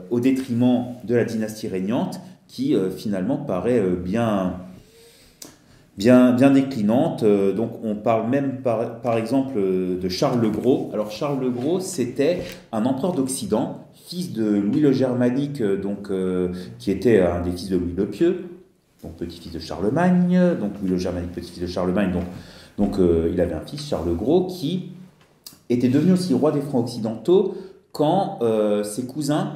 au détriment de la dynastie régnante qui finalement paraît bien déclinante. Donc on parle même par exemple de Charles le Gros. Alors Charles le Gros, c'était un empereur d'Occident, fils de Louis le Germanique, qui était un des fils de Louis le Pieux, donc petit-fils de Charlemagne, donc Louis le Germanique, petit-fils de Charlemagne, donc il avait un fils, Charles le Gros, qui était devenu aussi roi des Francs occidentaux quand ses cousins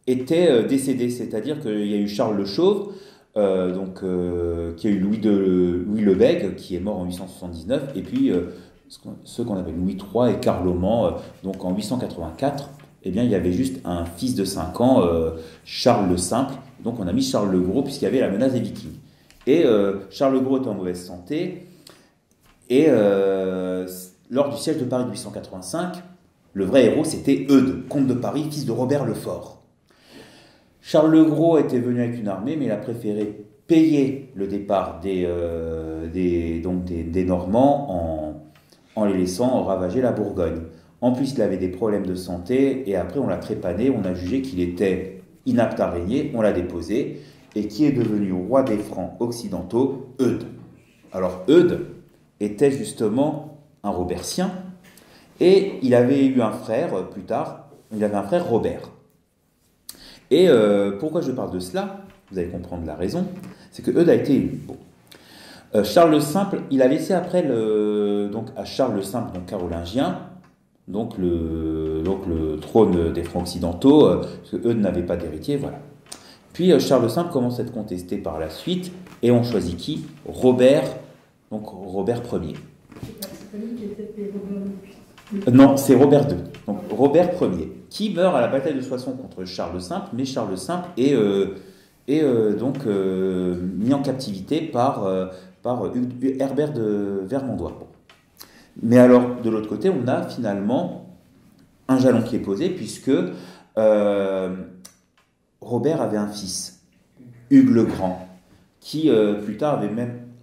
étaient décédés, c'est-à-dire qu'il y a eu Charles le Chauve, qui a eu Louis le Bègue, qui est mort en 879, et puis ceux qu'on appelle Louis III et Carloman, donc en 884, eh bien, il y avait juste un fils de 5 ans, Charles le Simple, donc on a mis Charles le Gros, puisqu'il y avait la menace des Vikings. Et Charles le Gros était en mauvaise santé, et lors du siège de Paris de 885, le vrai héros, c'était Eudes, comte de Paris, fils de Robert le Fort. Charles le Gros était venu avec une armée, mais il a préféré payer le départ des Normands en les laissant ravager la Bourgogne. En plus, il avait des problèmes de santé, et après on l'a trépané, on a jugé qu'il était inapte à régner, on l'a déposé, et qui est devenu roi des Francs occidentaux, Eudes. Alors Eudes était justement un Robertien, et il avait eu un frère, plus tard, il avait un frère Robert. Et pourquoi je parle de cela? Vous allez comprendre la raison. C'est que Eudes a été élu. Charles le Simple, il a laissé après à Charles le Simple, donc carolingien, donc le trône des Francs occidentaux, parce que Eudes n'avait pas d'héritier, voilà. Puis Charles le Simple commence à être contesté par la suite, et on choisit qui? Robert, donc Robert Ier. C'est pas lui qui était Robert Non, c'est Robert II. Donc Robert Ier, qui meurt à la bataille de Soissons contre Charles le Simple, mais Charles le Simple est mis en captivité par par Herbert de Vermandois. Mais alors, de l'autre côté, on a finalement un jalon qui est posé, puisque Robert avait un fils, Hugues le Grand, qui plus tard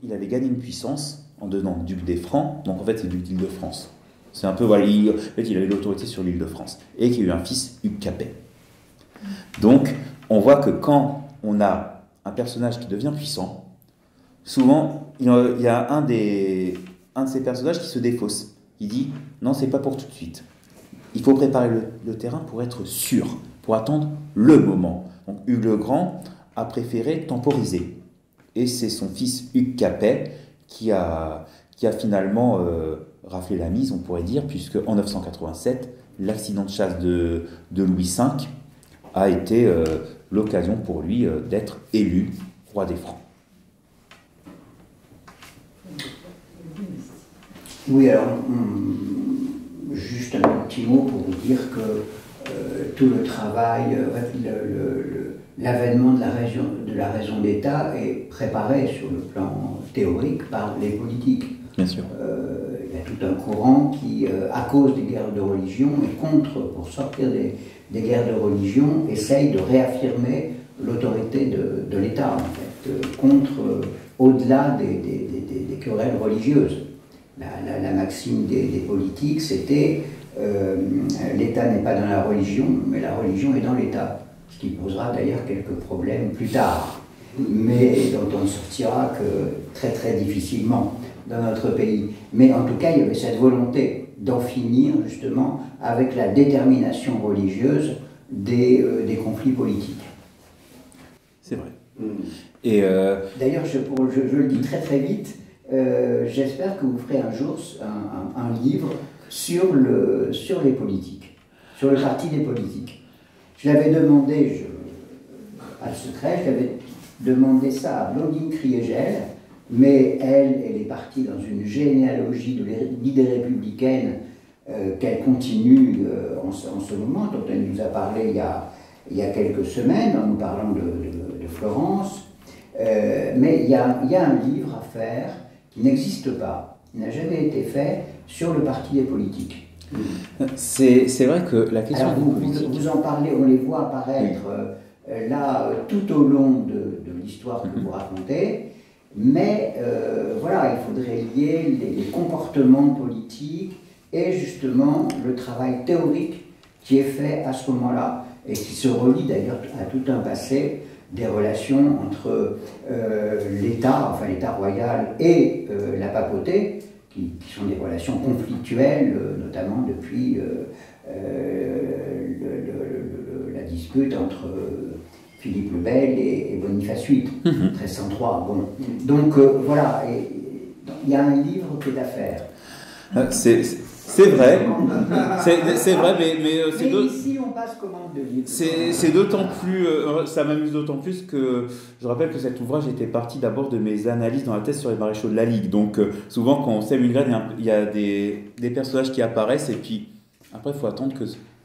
il avait gagné une puissance en devenant duc des Francs, donc en fait c'est duc d'Île-de-France. C'est un peu, voilà, en fait il avait l'autorité sur l'Île-de-France, et qui a eu un fils, Hugues Capet. Donc on voit que quand on a un personnage qui devient puissant, souvent il y a un de ces personnages qui se défausse. Il dit, non, c'est pas pour tout de suite. Il faut préparer le terrain pour être sûr, pour attendre le moment. Donc Hugues le Grand a préféré temporiser. Et c'est son fils Hugues Capet qui a finalement raflé la mise, on pourrait dire, puisque en 987, l'accident de chasse de Louis V a été l'occasion pour lui d'être élu roi des Francs. Oui, alors, juste un petit mot pour vous dire que tout le travail, l'avènement de la raison d'État est préparé sur le plan théorique par les politiques. Bien sûr. Il y a tout un courant qui, à cause des guerres de religion et pour sortir des guerres de religion, essaye de réaffirmer l'autorité de l'État, en fait, au-delà des querelles religieuses. La maxime des politiques, c'était l'État n'est pas dans la religion, mais la religion est dans l'État. Ce qui posera d'ailleurs quelques problèmes plus tard, mais dont on ne sortira que très très difficilement dans notre pays. Mais en tout cas, il y avait cette volonté d'en finir justement avec la détermination religieuse des conflits politiques. C'est vrai. Et d'ailleurs, je le dis très très vite, j'espère que vous ferez un jour un livre sur les politiques, sur le parti des politiques. Je l'avais demandé, pas de secret, je l'avais demandé ça à Blondine Kriegel, mais elle est partie dans une généalogie de l'idée républicaine qu'elle continue en ce moment, dont elle nous a parlé il y a quelques semaines, en nous parlant de Florence. Mais il y a un livre à faire qui n'existe pas, qui n'a jamais été fait, sur le parti des politiques. C'est vrai que la question... Alors vous en parlez, on les voit apparaître là tout au long de l'histoire que vous racontez, mais voilà, il faudrait lier les comportements politiques et justement le travail théorique qui est fait à ce moment-là, et qui se relie d'ailleurs à tout un passé des relations entre l'État, enfin l'État royal et la papauté, qui sont des relations conflictuelles, notamment depuis la dispute entre Philippe le Bel et Boniface VIII, 1303. Bon. Donc voilà, il y a un livre qui est à faire. C'est vrai, c'est vrai, mais c'est ici on passe commande de livre. C'est d'autant plus, ça m'amuse d'autant plus que je rappelle que cet ouvrage était parti d'abord de mes analyses dans la thèse sur les maréchaux de la Ligue. Donc souvent quand on sème une graine, il y a des personnages qui apparaissent et puis après il faut attendre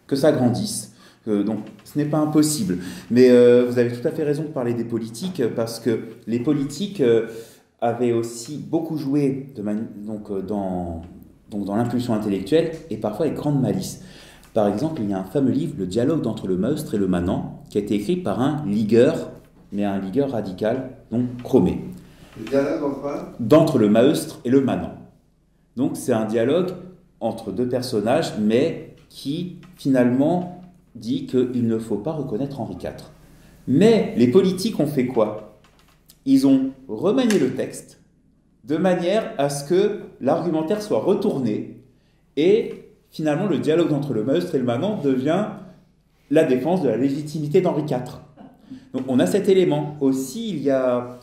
que ça grandisse. Donc ce n'est pas impossible. Mais vous avez tout à fait raison de parler des politiques, parce que les politiques avaient aussi beaucoup joué dans l'impulsion intellectuelle et parfois avec grande malice. Par exemple, il y a un fameux livre, Le dialogue entre le Maustre et le Manant, qui a été écrit par un ligueur, mais un ligueur radical, donc Chromé. Le dialogue entre d'entre le Maustre et le Manant. Donc c'est un dialogue entre deux personnages, mais qui finalement dit qu'il ne faut pas reconnaître Henri IV. Mais les politiques ont fait quoi? Ils ont remanié le texte de manière à ce que l'argumentaire soit retourné, et finalement le dialogue entre le Maustre et le Manant devient la défense de la légitimité d'Henri IV. Donc on a cet élément. Aussi, il y a...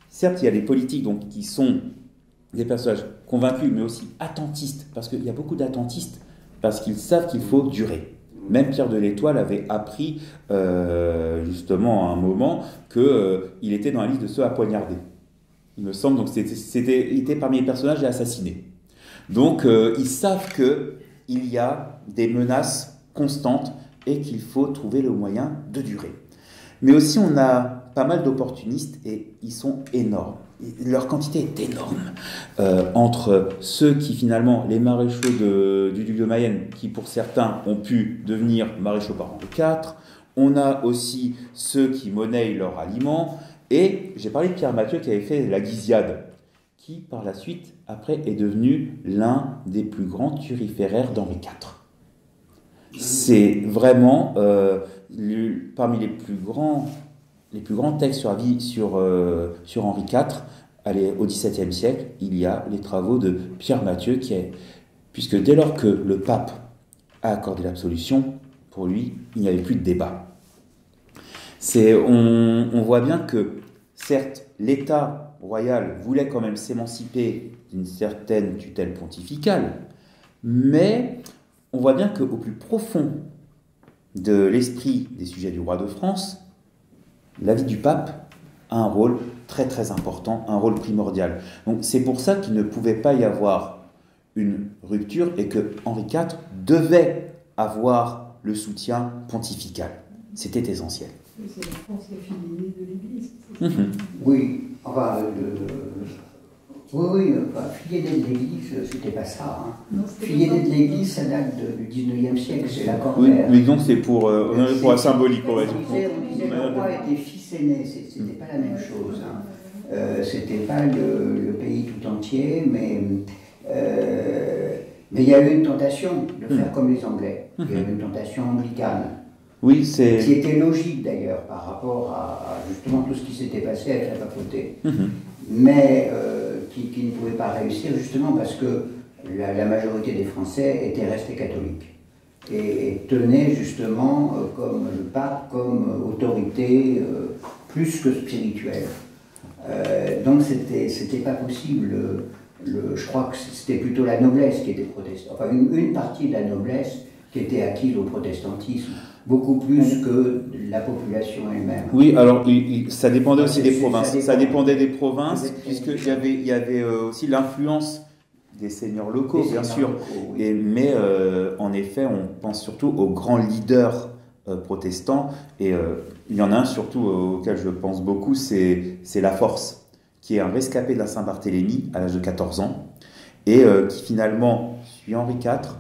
certes, il y a des politiques donc, qui sont des personnages convaincus, mais aussi attentistes, parce qu'il y a beaucoup d'attentistes, parce qu'ils savent qu'il faut durer. Même Pierre de l'Étoile avait appris justement à un moment qu'il était dans la liste de ceux à poignarder. Il me semble, donc il était parmi les personnages assassinés. Donc ils savent qu'il y a des menaces constantes et qu'il faut trouver le moyen de durer. Mais aussi on a pas mal d'opportunistes et ils sont énormes. Leur quantité est énorme. Entre ceux qui finalement, les maréchaux du duc de Mayenne, qui pour certains ont pu devenir maréchaux par Henri IV, on a aussi ceux qui monnaient leurs aliments, et j'ai parlé de Pierre Mathieu qui avait fait la Guisiade, qui par la suite, après, est devenu l'un des plus grands turiféraires d'Henri IV. C'est vraiment parmi les plus grands textes sur la vie sur Henri IV. Allez, au XVIIe siècle, il y a les travaux de Pierre Mathieu, puisque dès lors que le pape a accordé l'absolution, pour lui, il n'y avait plus de débat. On voit bien que, certes, l'État royal voulait quand même s'émanciper d'une certaine tutelle pontificale, mais on voit bien qu'au plus profond de l'esprit des sujets du roi de France, la vie du pape a un rôle très très important, un rôle primordial. Donc c'est pour ça qu'il ne pouvait pas y avoir une rupture et que Henri IV devait avoir le soutien pontifical. C'était essentiel. C'est la France la fille de l'Église. Oui, enfin, fille aînée de l'Église, c'était pas ça. Hein. Fille aînée de l'Église, ça date du 19e siècle, c'est la Corvaire. Oui, donc c'est pour la symbolique, on va dire. On disait que le roi était fils aîné, c'était pas la même chose. Hein. C'était pas le pays tout entier, mais il y a eu une tentation de faire comme les Anglais. Il y a eu une tentation anglicane. Oui, qui était logique d'ailleurs par rapport à justement tout ce qui s'était passé avec la papauté. Mais qui ne pouvait pas réussir justement parce que la majorité des Français étaient restés catholiques et tenaient justement comme le pape comme autorité plus que spirituelle. Donc c'était pas possible. Je crois que c'était plutôt la noblesse qui était protestante, enfin une partie de la noblesse qui était acquise au protestantisme, beaucoup plus que la population elle-même. Oui, alors ça dépendait aussi des provinces. Ça dépendait des provinces, puisqu'il y avait aussi l'influence des seigneurs locaux, bien sûr. Oui. Mais en effet, on pense surtout aux grands leaders protestants. Et il y en a un surtout auquel je pense beaucoup, c'est La Force, qui est un rescapé de la Saint-Barthélemy à l'âge de 14 ans, et qui finalement suit Henri IV,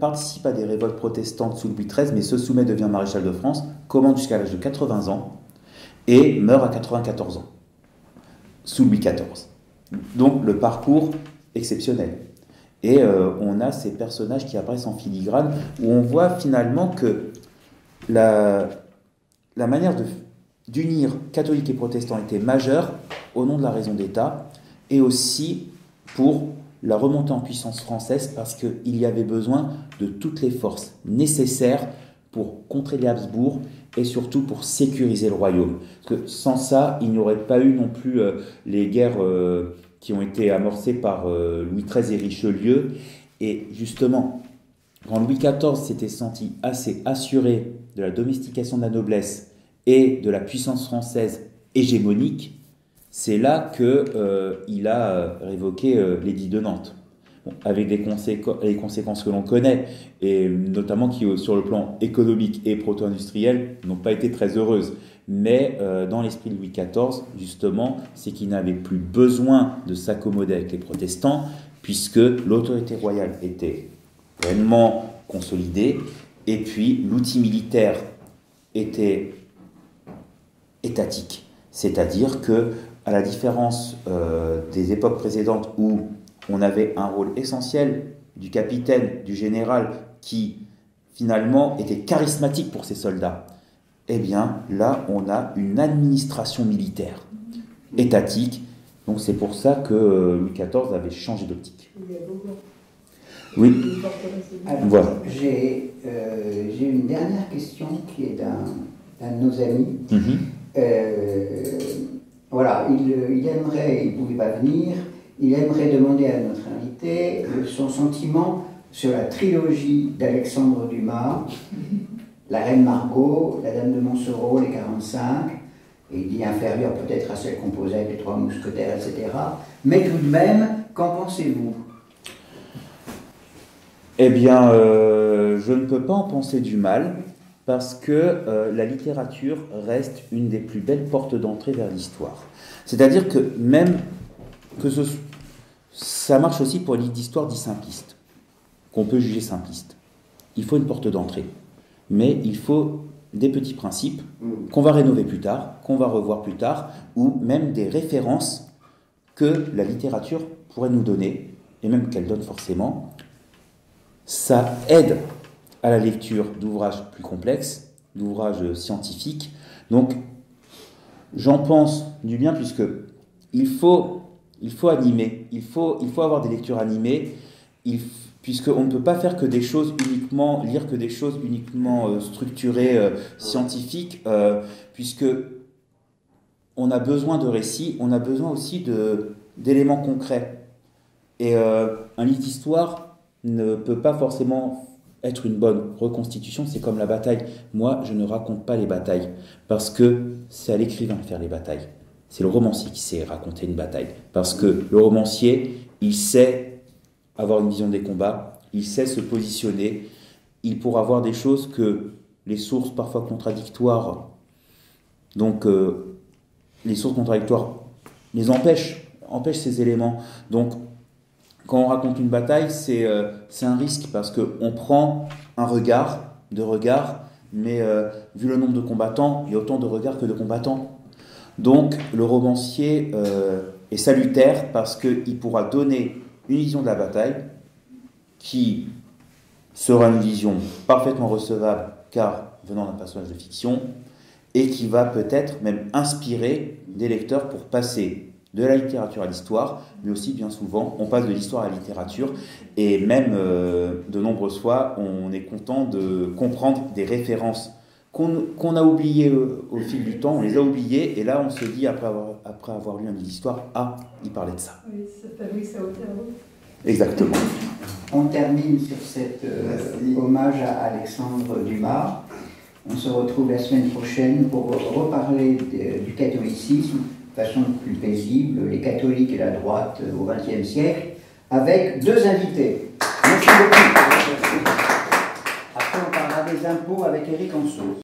participe à des révoltes protestantes sous Louis XIII, mais se soumet, devient maréchal de France, commande jusqu'à l'âge de 80 ans, et meurt à 94 ans, sous Louis XIV. Donc le parcours exceptionnel. Et on a ces personnages qui apparaissent en filigrane, où on voit finalement que la manière d'unir catholiques et protestants était majeure au nom de la raison d'État, et aussi pour la remontée en puissance française, parce qu'il y avait besoin de toutes les forces nécessaires pour contrer les Habsbourg et surtout pour sécuriser le royaume. Parce que sans ça, il n'y aurait pas eu non plus les guerres qui ont été amorcées par Louis XIII et Richelieu. Et justement, quand Louis XIV s'était senti assez assuré de la domestication de la noblesse et de la puissance française hégémonique, c'est là qu'il a révoqué l'édit de Nantes, avec les conséquences que l'on connaît, et notamment qui, sur le plan économique et proto-industriel, n'ont pas été très heureuses. Mais dans l'esprit de Louis XIV, justement, c'est qu'il n'avait plus besoin de s'accommoder avec les protestants, puisque l'autorité royale était pleinement consolidée, et puis l'outil militaire était étatique. C'est-à-dire que, à la différence des époques précédentes où on avait un rôle essentiel du capitaine, du général, qui finalement était charismatique pour ses soldats, eh bien là on a une administration militaire étatique. Donc c'est pour ça que Louis XIV avait changé d'optique. Oui. Alors, voilà. J'ai une dernière question qui est d'un de nos amis. Voilà, il aimerait, il ne pouvait pas venir, il aimerait demander à notre invité son sentiment sur la trilogie d'Alexandre Dumas, La Reine Margot, La Dame de Montsoreau, Les 45, et il dit inférieure peut-être à celle composée avec les Trois Mousquetaires, etc. Mais tout de même, qu'en pensez-vous? Eh bien, je ne peux pas en penser du mal, parce que la littérature reste une des plus belles portes d'entrée vers l'histoire. C'est-à-dire que même que ça marche aussi pour les livres d'histoire dits simplistes, qu'on peut juger simplistes. Il faut une porte d'entrée, mais il faut des petits principes qu'on va rénover plus tard, qu'on va revoir plus tard, ou même des références que la littérature pourrait nous donner, et même qu'elle donne forcément. Ça aide à la lecture d'ouvrages plus complexes, d'ouvrages scientifiques. Donc, j'en pense du bien, puisque il faut animer, il faut avoir des lectures animées, puisqu'on ne peut pas faire que des choses uniquement, lire que des choses uniquement structurées, scientifiques, puisque on a besoin de récits, on a besoin aussi d'éléments concrets. Et un livre d'histoire ne peut pas forcément être une bonne reconstitution, c'est comme la bataille. Moi, je ne raconte pas les batailles, parce que c'est à l'écrivain de faire les batailles. C'est le romancier qui sait raconter une bataille, parce que le romancier, il sait avoir une vision des combats, il sait se positionner, il pourra voir des choses que les sources parfois contradictoires, donc les sources contradictoires les empêchent ces éléments. Donc quand on raconte une bataille, c'est un risque, parce qu'on prend un regard, deux regards, mais vu le nombre de combattants, il y a autant de regards que de combattants. Donc le romancier est salutaire, parce qu'il pourra donner une vision de la bataille qui sera une vision parfaitement recevable, car venant d'un personnage de fiction, et qui va peut-être même inspirer des lecteurs pour passer de la littérature à l'histoire, mais aussi bien souvent on passe de l'histoire à la littérature, et même de nombreuses fois on est content de comprendre des références qu'on a oubliées au fil du temps, on les a oubliées, et là on se dit après avoir lu un livre d'histoire, ah, il parlait de ça. Oui, ça Fabrice à Othello. Exactement. On termine sur cet hommage à Alexandre Dumas. On se retrouve la semaine prochaine pour reparler du catholicisme de façon plus paisible, les catholiques et la droite au XXe siècle, avec deux invités. Merci beaucoup. Après, on parlera des impôts avec Éric Anceau.